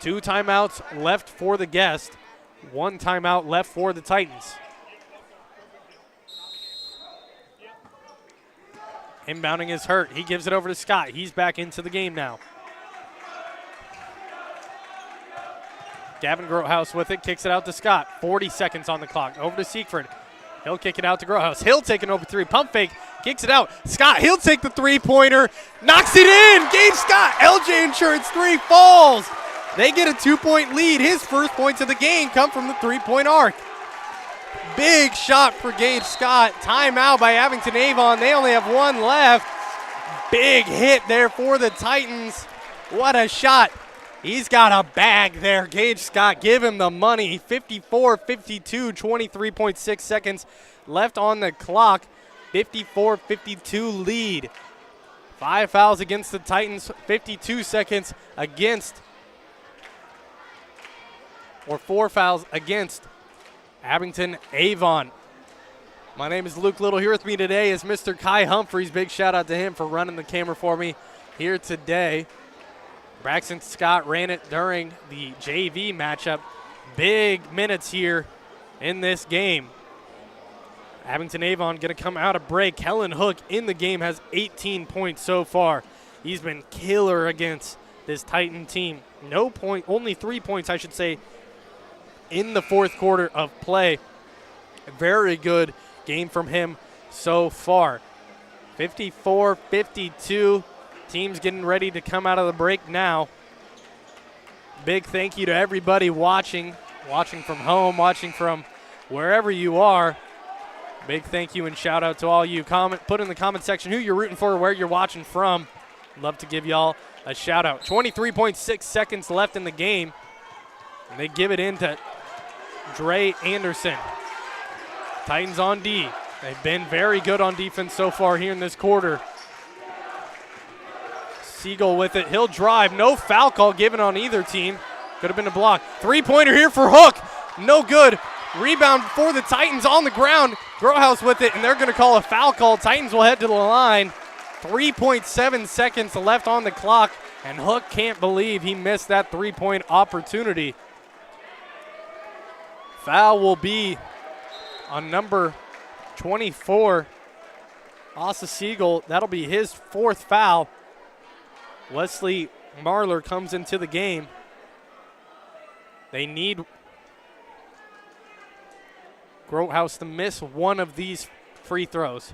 2 timeouts left for the guest. 1 timeout left for the Titans. Inbounding is Hurt. He gives it over to Scott. He's back into the game now. Gavin Grotehouse with it, kicks it out to Scott. 40 seconds on the clock. Over to Siegfried. He'll kick it out to Grotehouse. He'll take an open three. Pump fake. Kicks it out. Scott, he'll take the three-pointer. Knocks it in. Gage Scott. LJ Insurance 3 falls. They get a 2-point lead. His first points of the game come from the three-point arc. Big shot for Gage Scott. Timeout by Abington Avon. They only have 1 left. Big hit there for the Titans. What a shot. He's got a bag there. Gage Scott, give him the money. 54-52, 23.6 seconds left on the clock. 54-52 lead. 5 fouls against the Titans, 52 seconds against, or 4 fouls against Abington Avon. My name is Luke Little. Here with me today is Mr. Kai Humphreys. Big shout out to him for running the camera for me here today. Braxton Scott ran it during the JV matchup. Big minutes here in this game. Abington Avon going to come out of break. Kellen Hook in the game has 18 points so far. He's been killer against this Titan team. No point, only 3 points, I should say, in the fourth quarter of play. A very good game from him so far. 54-52. Team's getting ready to come out of the break now. Big thank you to everybody watching from home, watching from wherever you are. Big thank you and shout out to all you. Put in the comment section who you're rooting for, where you're watching from. Love to give y'all a shout out. 23.6 seconds left in the game. And they give it into Dre Anderson. Titans on D. They've been very good on defense so far here in this quarter. Siegel with it. He'll drive. No foul call given on either team. Could have been a block. Three-pointer here for Hook. No good. Rebound for the Titans on the ground. Grotehouse with it, and they're going to call a foul call. Titans will head to the line. 3.7 seconds left on the clock, and Hook can't believe he missed that three-point opportunity. Foul will be on number 24, Asa Siegel. That'll be his 4th foul. Wesley Marler comes into the game. They need Grotehouse to miss one of these free throws.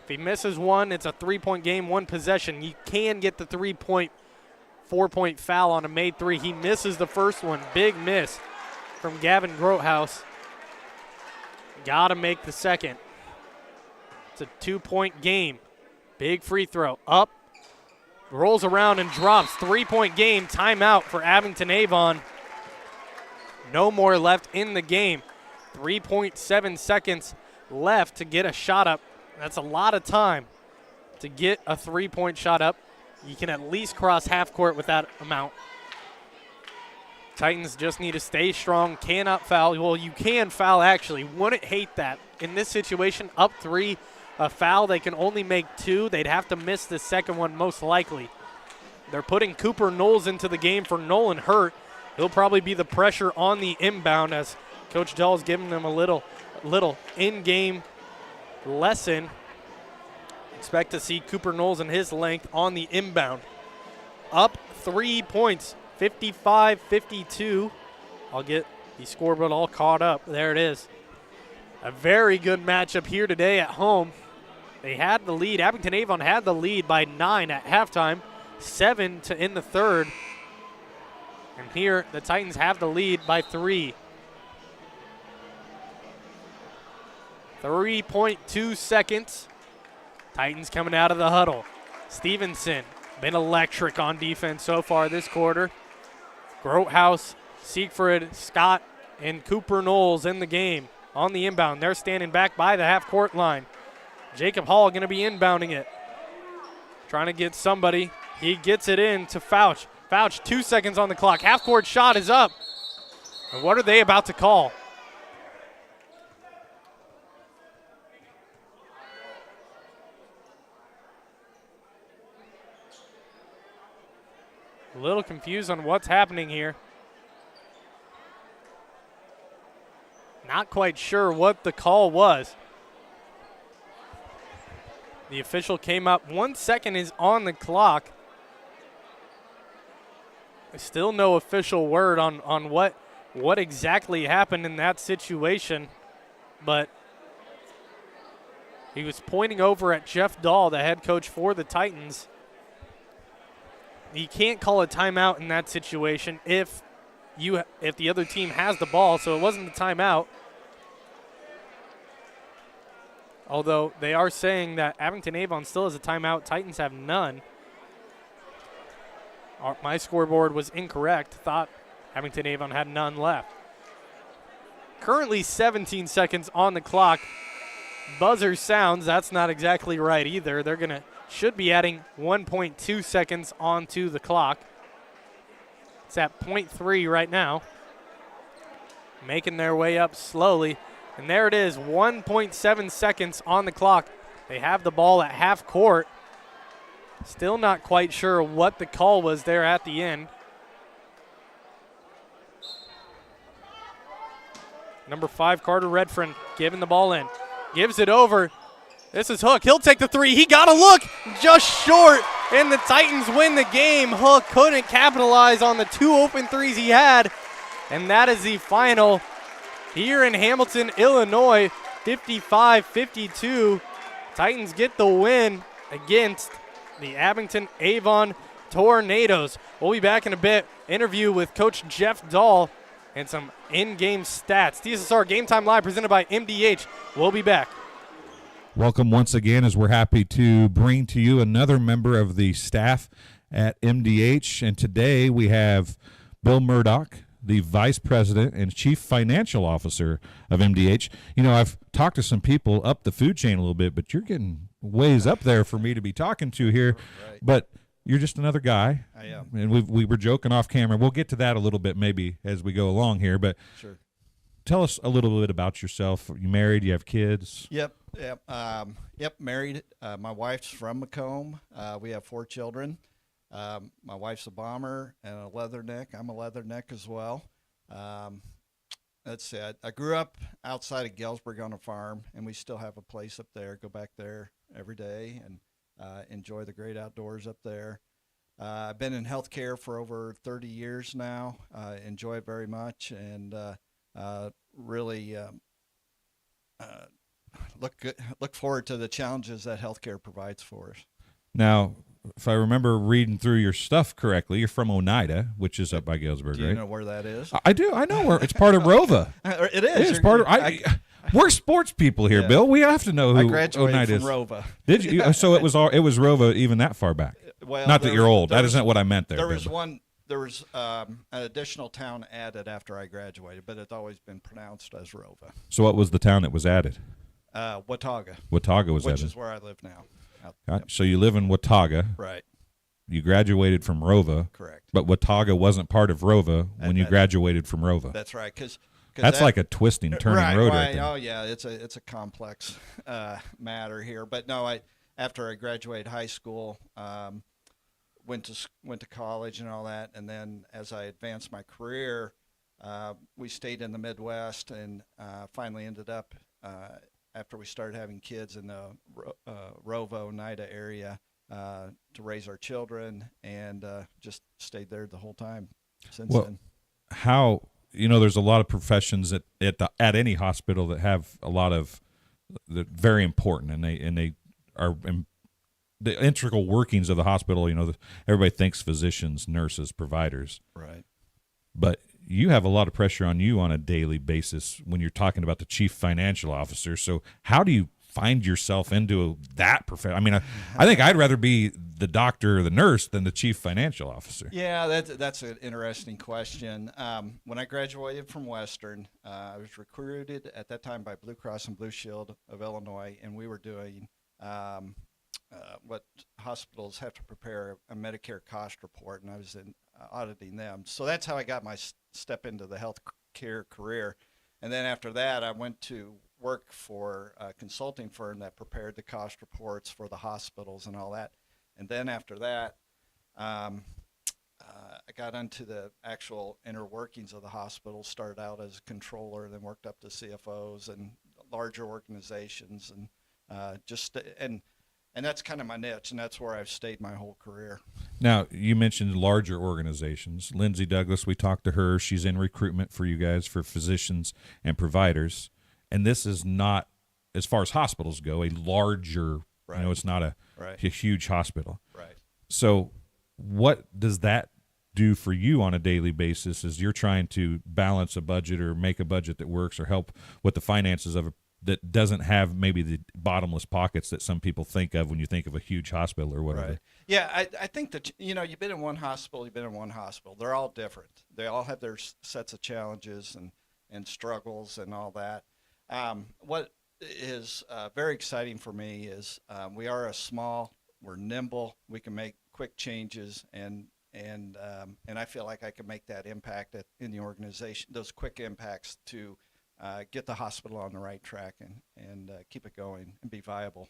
If he misses one, it's a 3-point game, 1 possession. You can get the 4-point foul on a made 3. He misses the first one. Big miss from Gavin Grotehouse. Got to make the second. It's a 2-point game. Big free throw. Up. Rolls around and drops. 3-point game. Timeout for Abington Avon. No more left in the game. 3.7 seconds left to get a shot up That's a lot of time to get a three-point shot up. You can at least cross half court with that amount. Titans just need to stay strong, cannot foul. Well, you can foul, actually. Wouldn't hate that. In this situation, up 3, a foul, they can only make 2. They'd have to miss the second one most likely. They're putting Cooper Knowles into the game for Nolan Hurt. He'll probably be the pressure on the inbound as Coach Dahl is giving them a little in-game lesson. Expect to see Cooper Knowles and his length on the inbound. Up 3 points, 55-52. I'll get the scoreboard all caught up. There it is. A very good matchup here today at home. They had the lead. Abington Avon had the lead by 9 at halftime, 7 to in the third. And here the Titans have the lead by 3. 3.2 seconds. Titans coming out of the huddle. Stevenson been electric on defense so far this quarter. Grothaus, Siegfried, Scott, and Cooper Knowles in the game on the inbound. They're standing back by the half-court line. Jacob Hall going to be inbounding it. Trying to get somebody. He gets it in to Fouch. Fouch, 2 seconds on the clock. Half-court shot is up. And what are they about to call? A little confused on what's happening here. Not quite sure what the call was. The official came up. 1 second is on the clock. Still no official word on what exactly happened in that situation. But he was pointing over at Jeff Dahl, the head coach for the Titans. You can't call a timeout in that situation if the other team has the ball, so it wasn't a timeout. Although they are saying that Abington Avon still has a timeout, Titans have none. My scoreboard was incorrect. Thought Abington Avon had none left. Currently 17 seconds on the clock. Buzzer sounds. That's not exactly right either. They're should be adding 1.2 seconds onto the clock. It's at 0.3 right now. Making their way up slowly. And there it is, 1.7 seconds on the clock. They have the ball at half court. Still not quite sure what the call was there at the end. Number 5, Carter Redfern, giving the ball in. Gives it over. This is Hook. He'll take the 3. He got a look, just short, and the Titans win the game. Hook couldn't capitalize on the 2 open threes he had, and that is the final here in Hamilton, Illinois, 55-52. Titans get the win against the Abington Avon Tornadoes. We'll be back in a bit. Interview with Coach Jeff Dahl and some in-game stats. TSSR Game Time Live presented by MDH. We'll be back. Welcome once again as we're happy to bring to you another member of the staff at MDH. And today we have Bill Murdoch, the Vice President and Chief Financial Officer of MDH. You know, I've talked to some people up the food chain a little bit, but you're getting ways up there for me to be talking to here. Right. But you're just another guy. I am. And we were joking off camera. We'll get to that a little bit maybe as we go along here. But sure. Tell us a little bit about yourself. Are you married? You have kids? Yep, married. My wife's from Macomb. We have 4 children. My wife's a bomber and a leatherneck. I'm a leatherneck as well. Let's see. I grew up outside of Galesburg on a farm, and we still have a place up there. Go back there every day and enjoy the great outdoors up there. I've been in healthcare for over 30 years now. Enjoy it very much, and really look forward to the challenges that healthcare provides for us. Now, if I remember reading through your stuff correctly, you're from Oneida, which is up by Galesburg, Do you right? know where that is? I do. I know where it's part of Rova. It is. It's part of. We're sports people here, Yeah. Bill. We have to know who I graduated Oneida from is. Rova. Did you? So it was Rova even that far back. Well, not that you're old. That isn't what I meant there. There was an additional town added after I graduated, but it's always been pronounced as Rova. So what was the town that was added? Watauga. Watauga was which that? is where I live now. So you live in Watauga. Right. You graduated from Rova. Correct. But Watauga wasn't part of Rova when you graduated from Rova. That's right. Because that's like a twisting, turning road right there. Oh yeah, it's a complex matter here. But no, after I graduated high school, went to college and all that, and then as I advanced my career, we stayed in the Midwest and finally ended up after we started having kids in the Rovo, Oneida area to raise our children, and just stayed there the whole time since then. How, there's a lot of professions at any hospital that have a lot of very important, and they are the integral workings of the hospital. Everybody thinks physicians, nurses, providers, right? But you have a lot of pressure on you on a daily basis when you're talking about the chief financial officer. So how do you find yourself into that profession? I mean, I think I'd rather be the doctor or the nurse than the chief financial officer. Yeah, that's an interesting question. When I graduated from Western, I was recruited at that time by Blue Cross and Blue Shield of Illinois, and we were doing what hospitals have to prepare a Medicare cost report, and I was auditing them. So that's how I got my step into the healthcare career. And then after that, I went to work for a consulting firm that prepared the cost reports for the hospitals and all that. And then after that, I got into the actual inner workings of the hospital, started out as a controller, then worked up to CFOs and larger organizations, and and that's kind of my niche, and that's where I've stayed my whole career. Now, you mentioned larger organizations. Lindsay Douglas, we talked to her. She's in recruitment for you guys for physicians and providers. And this is not, as far as hospitals go, a larger, right. It's not a huge hospital. Right. So what does that do for you on a daily basis as you're trying to balance a budget or make a budget that works or help with the finances of that doesn't have maybe the bottomless pockets that some people think of when you think of a huge hospital or whatever? Right. Yeah, I think that, you've been in one hospital, They're all different. They all have their sets of challenges and struggles and all that. What is very exciting for me is we are we're nimble, we can make quick changes, and I feel like I can make that impact in the organization, those quick impacts to get the hospital on the right track and keep it going and be viable.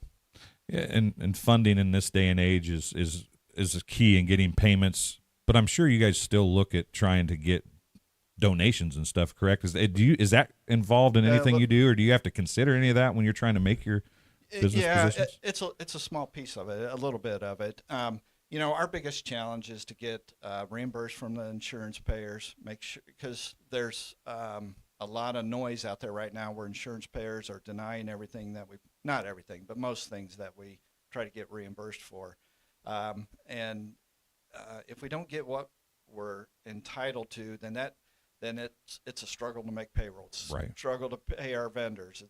Yeah, and funding in this day and age is a key in getting payments. But I'm sure you guys still look at trying to get donations and stuff, correct? Is that involved in anything you do, or do you have to consider any of that when you're trying to make your business positions? It's a small piece of it, a little bit of it. Our biggest challenge is to get reimbursed from the insurance payers, make sure, because there's a lot of noise out there right now where insurance payers are denying everything not everything, but most things that we try to get reimbursed for. If we don't get what we're entitled to, then it's a struggle to make payroll. It's a struggle to pay our vendors.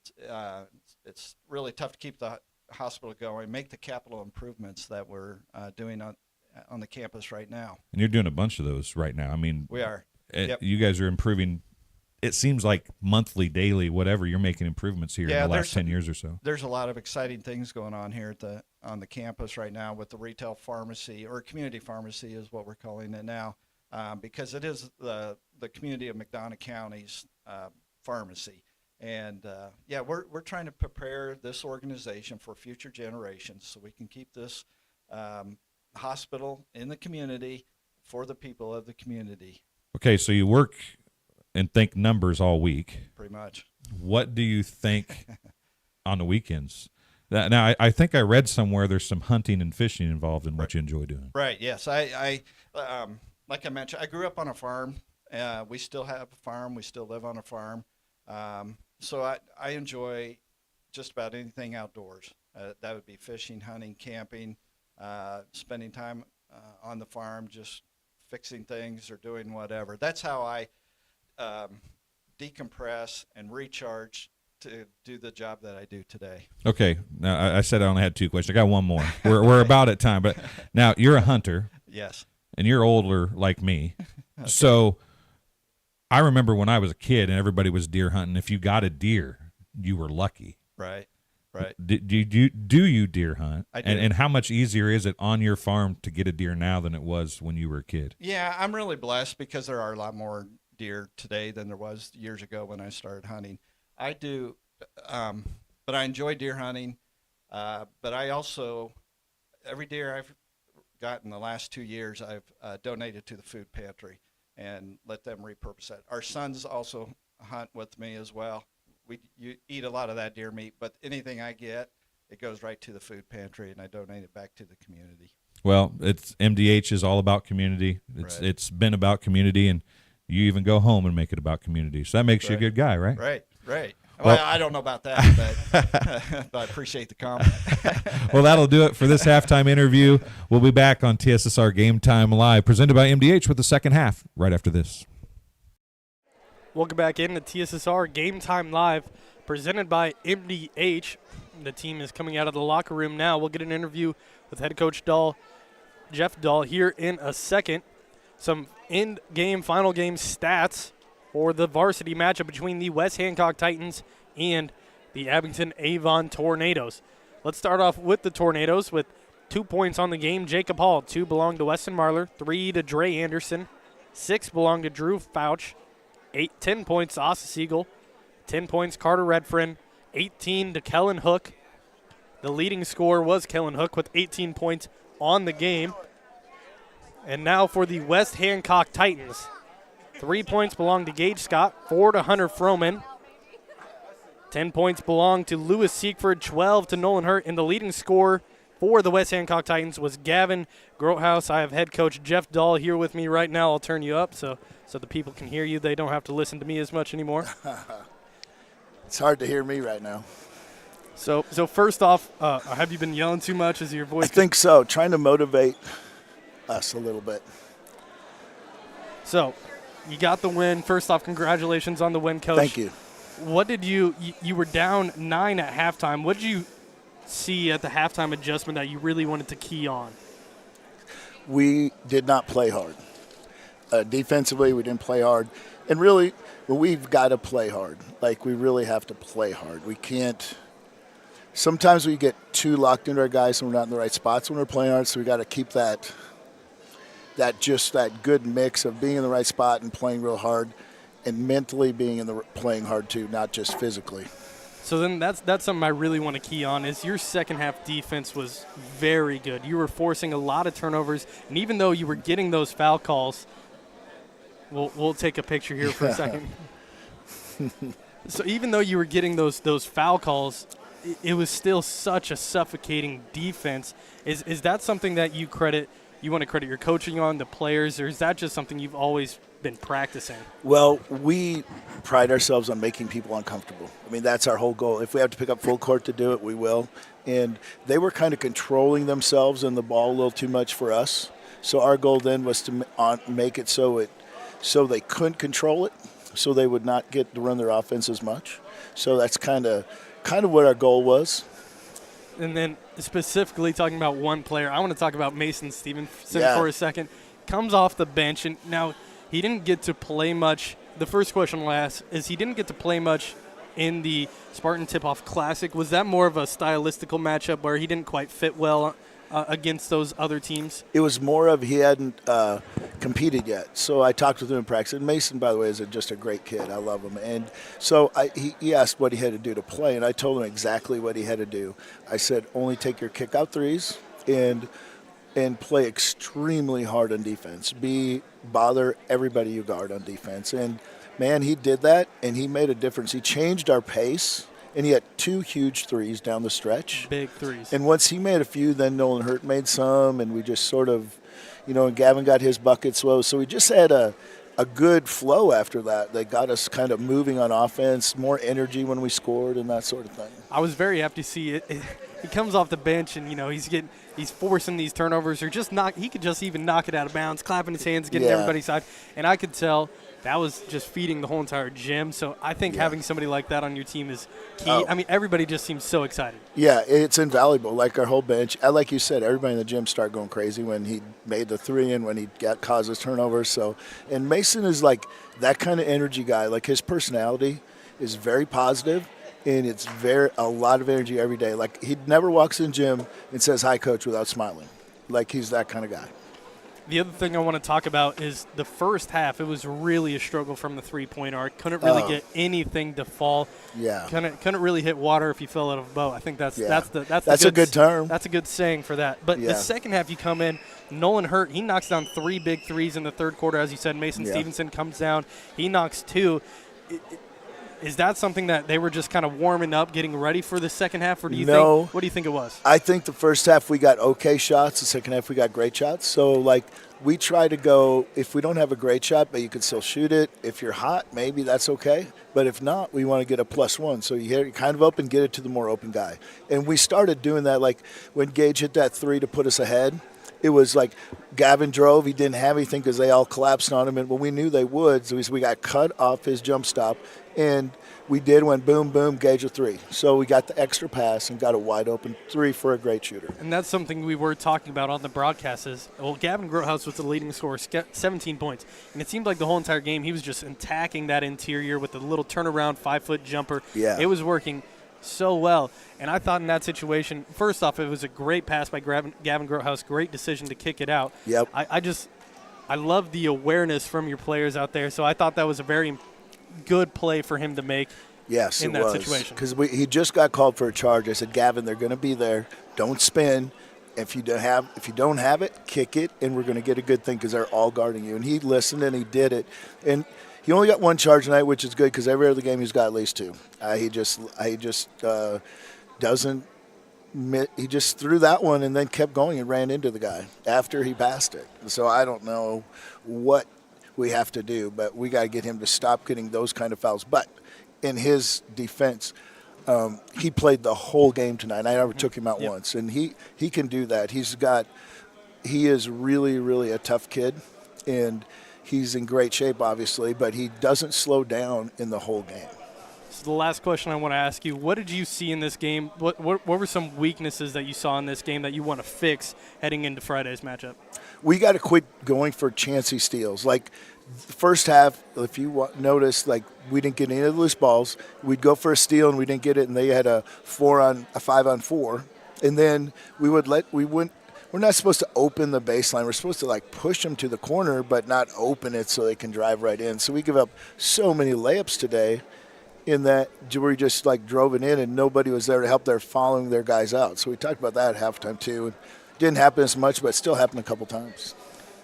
It's really tough to keep the hospital going, make the capital improvements that we're doing on the campus right now. And you're doing a bunch of those right now. I mean, we are. You guys are improving. It seems like monthly, daily, whatever, you're making improvements here in the last 10 years or so. There's a lot of exciting things going on here on the campus right now with the retail pharmacy, or community pharmacy is what we're calling it now, because it is the community of McDonough County's pharmacy. And we're trying to prepare this organization for future generations so we can keep this hospital in the community for the people of the community. Okay, so you work and think numbers all week. Pretty much. What do you think on the weekends? Now, I think I read somewhere there's some hunting and fishing involved in what you enjoy doing. Right, yes. I like I mentioned, I grew up on a farm. We still have a farm. We still live on a farm. So I enjoy just about anything outdoors. That would be fishing, hunting, camping, spending time on the farm, just fixing things or doing whatever. That's how I decompress and recharge to do the job that I do today. Okay. Now, I said I only had two questions. I got one more. We're about at time. But now, you're a hunter. Yes. And you're older like me. Okay. So I remember when I was a kid and everybody was deer hunting, if you got a deer, you were lucky. Right. Right. Do you deer hunt? I do. And how much easier is it on your farm to get a deer now than it was when you were a kid? Yeah, I'm really blessed because there are a lot more deer today than there was years ago when I started hunting. I do, but I enjoy deer hunting. But I also, every deer I've got in the last 2 years, I've donated to the food pantry and let them repurpose that. Our sons also hunt with me as well. You eat a lot of that deer meat, but anything I get, it goes right to the food pantry, and I donate it back to the community. Well, it's MDH is all about community. It's been about community, and you even go home and make it about community. So that makes you a good guy, right? Right. Well, I don't know about that, but I appreciate the comment. Well, that'll do it for this halftime interview. We'll be back on TSSR Game Time Live, presented by MDH, with the second half right after this. Welcome back in to TSSR Game Time Live, presented by MDH. The team is coming out of the locker room now. We'll get an interview with head coach Jeff Dahl, here in a second. Some in-game, final game stats for the varsity matchup between the West Hancock Titans and the Abington Avon Tornadoes. Let's start off with the Tornadoes with 2 points on the game. Jacob Hall, 2 belong to Weston Marler, 3 to Dre Anderson, 6 belong to Drew Fouch, 10 points to Asa Siegel, 10 points Carter Redfern, 18 to Kellen Hook. The leading scorer was Kellen Hook with 18 points on the game. And now for the West Hancock Titans. 3 points belong to Gage Scott, 4 to Hunter Froman. 10 points belong to Lewis Siegfried, 12 to Nolan Hurt. And the leading scorer for the West Hancock Titans was Gavin Grothaus. I have head coach Jeff Dahl here with me right now. I'll turn you up so the people can hear you. They don't have to listen to me as much anymore. It's hard to hear me right now. So first off, have you been yelling too much? Is your voice? I think so. Trying to motivate us a little bit. So you got the win. First off, congratulations on the win, Coach. Thank you. What did you were down 9 at halftime. What did you see at the halftime adjustment that you really wanted to key on? We did not play hard. Defensively, we didn't play hard. And really, we've got to play hard. Like, we really have to play hard. We can't – sometimes we get too locked into our guys and we're not in the right spots when we're playing hard, so we got to keep that good mix of being in the right spot and playing real hard and mentally playing hard too, not just physically. So then that's something I really want to key on is your second half defense was very good. You were forcing a lot of turnovers, and even though you were getting those foul calls – We'll take a picture here for a second. So even though you were getting those foul calls, it was still such a suffocating defense. Is that something that you want to credit your coaching on, the players, or is that just something you've always been practicing? Well, we pride ourselves on making people uncomfortable. I mean, that's our whole goal. If we have to pick up full court to do it, we will. And they were kind of controlling themselves and the ball a little too much for us. So our goal then was to make it so they couldn't control it, so they would not get to run their offense as much. So that's kind of what our goal was. And then specifically talking about one player, I want to talk about Mason Stevenson for a second. Comes off the bench, and now he didn't get to play much. The first question I'll ask is he didn't get to play much in the Spartan Tip-Off Classic. Was that more of a stylistical matchup where he didn't quite fit well against those other teams? It was more of he hadn't competed yet. So I talked with him in practice. And Mason, by the way, is just a great kid. I love him. And so he asked what he had to do to play, and I told him exactly what he had to do. I said, only take your kick-out threes and play extremely hard on defense. Bother everybody you guard on defense. And, man, he did that, and he made a difference. He changed our pace. And he had 2 huge threes down the stretch. Big threes. And once he made a few, then Nolan Hurt made some, and we just sort of, and Gavin got his buckets low. So we just had a good flow after that. They got us kind of moving on offense, more energy when we scored and that sort of thing. I was very happy to see it. He comes off the bench, and, he's forcing these turnovers, or he could just even knock it out of bounds, clapping his hands, getting everybody's side. And I could tell that was just feeding the whole entire gym. So I think having somebody like that on your team is key. I mean, everybody just seems so excited. Yeah, it's invaluable. Like our whole bench, like you said, everybody in the gym started going crazy when he made the 3 and when he causes turnovers. So, and Mason is like that kind of energy guy. Like his personality is very positive, and it's a lot of energy every day. Like, he never walks in the gym and says, "Hi, coach," without smiling. Like, he's that kind of guy. The other thing I want to talk about is the first half. It was really a struggle from the three-point arc. Couldn't really get anything to fall. Yeah. Couldn't really hit water if you fell out of a boat. I think that's a good term. That's a good saying for that. But the second half, you come in, Nolan Hurt, he knocks down 3 big threes in the third quarter, as you said. Mason Stevenson comes down, he knocks 2. Is that something that they were just kind of warming up, getting ready for the second half, or what do you think it was? I think the first half we got okay shots. The second half we got great shots. So, like, we try to go, if we don't have a great shot, but you can still shoot it. If you're hot, maybe that's okay. But if not, we want to get a +1. So you hit it kind of open, get it to the more open guy. And we started doing that, like, when Gage hit that 3 to put us ahead. It was like Gavin drove. He didn't have anything because they all collapsed on him. And when we knew they would, so we got cut off his jump stop. And we went boom, boom, Gage a 3. So we got the extra pass and got a wide open 3 for a great shooter. And that's something we were talking about on the broadcast is, Gavin Grotehouse was the leading scorer, 17 points. And it seemed like the whole entire game he was just attacking that interior with a little turnaround 5-foot jumper. Yeah. It was working so well. And I thought in that situation, first off, it was a great pass by Gavin Grotehouse, great decision to kick it out. Yep. I love the awareness from your players out there. So I thought that was a very good play for him to make. Yes, in that situation. Because he just got called for a charge. I said, Gavin, they're going to be there. Don't spin. If you don't have it, kick it, and we're going to get a good thing because they're all guarding you. And he listened and he did it. And he only got 1 charge tonight, which is good because every other game he's got at least 2. He just doesn't. He just threw that one and then kept going and ran into the guy after he passed it. So I don't know what we have to do, but we got to get him to stop getting those kind of fouls. But in his defense, he played the whole game tonight. I never took him out once, and he can do that. He is really, really a tough kid, and he's in great shape, obviously, but he doesn't slow down in the whole game. So the last question I want to ask you, what did you see in this game? What were some weaknesses that you saw in this game that you want to fix heading into Friday's matchup? We got to quit going for chancy steals. Like, the first half, if you notice, like, we didn't get any of the loose balls. We'd go for a steal and we didn't get it, and they had a 5-on-4, and then we're not supposed to open the baseline. We're supposed to, like, push them to the corner, but not open it so they can drive right in. So we give up so many layups today in that we just, like, drove it in and nobody was there to help. They're following their guys out. So we talked about that at halftime too. It didn't happen as much, but it still happened a couple times.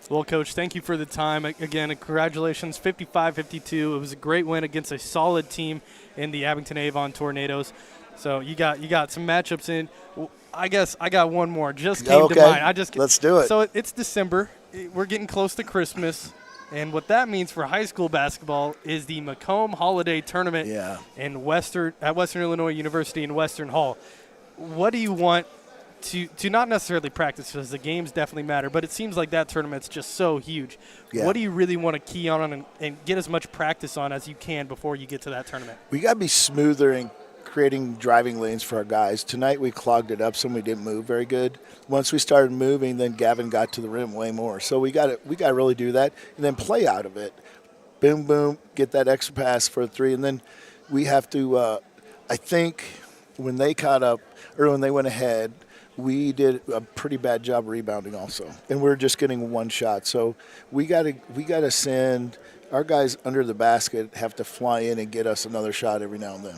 Well, Coach, thank you for the time. Again, congratulations, 55-52. It was a great win against a solid team in the Abington-Avon Tornadoes. So you got some matchups in. I guess I got one more. Just came to mind. Let's do it. So it's December. We're getting close to Christmas. And what that means for high school basketball is the Macomb Holiday Tournament at Western Illinois University in Western Hall. What do you want to not necessarily practice, because the games definitely matter, but it seems like that tournament's just so huge. Yeah. What do you really want to key on and get as much practice on as you can before you get to that tournament? We got to be smoother in creating driving lanes for our guys. Tonight we clogged it up, so we didn't move very good. Once we started moving, then Gavin got to the rim way more. So we got to really do that and then play out of it. Boom, boom, get that extra pass for a 3, and then we have to. I think when they caught up or when they went ahead, we did a pretty bad job rebounding also, and we're just getting one shot. So we got to send our guys under the basket, have to fly in and get us another shot every now and then.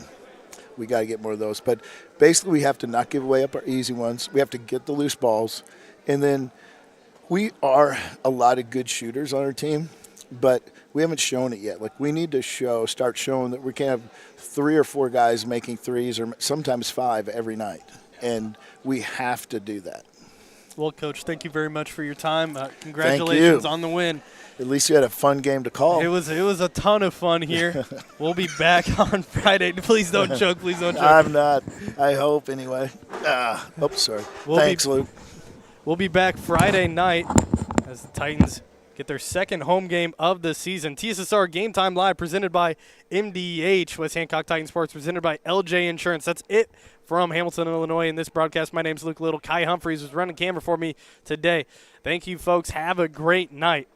We got to get more of those. But basically we have to not give away up our easy ones. We have to get the loose balls. And then we are a lot of good shooters on our team, but we haven't shown it yet. Like, we need to start showing that we can have 3 or 4 guys making threes or sometimes 5 every night. And we have to do that. Well, Coach, thank you very much for your time. Congratulations on the win. At least you had a fun game to call. It was a ton of fun here. We'll be back on Friday. Please don't choke. Please don't choke. I'm not. I hope anyway. Sorry. Thanks, Luke. We'll be back Friday night as the Titans get their second home game of the season. TSSR Game Time Live presented by MDH, West Hancock Titan Sports, presented by LJ Insurance. That's it from Hamilton, Illinois in this broadcast. My name's Luke Little. Kai Humphreys was running camera for me today. Thank you, folks. Have a great night.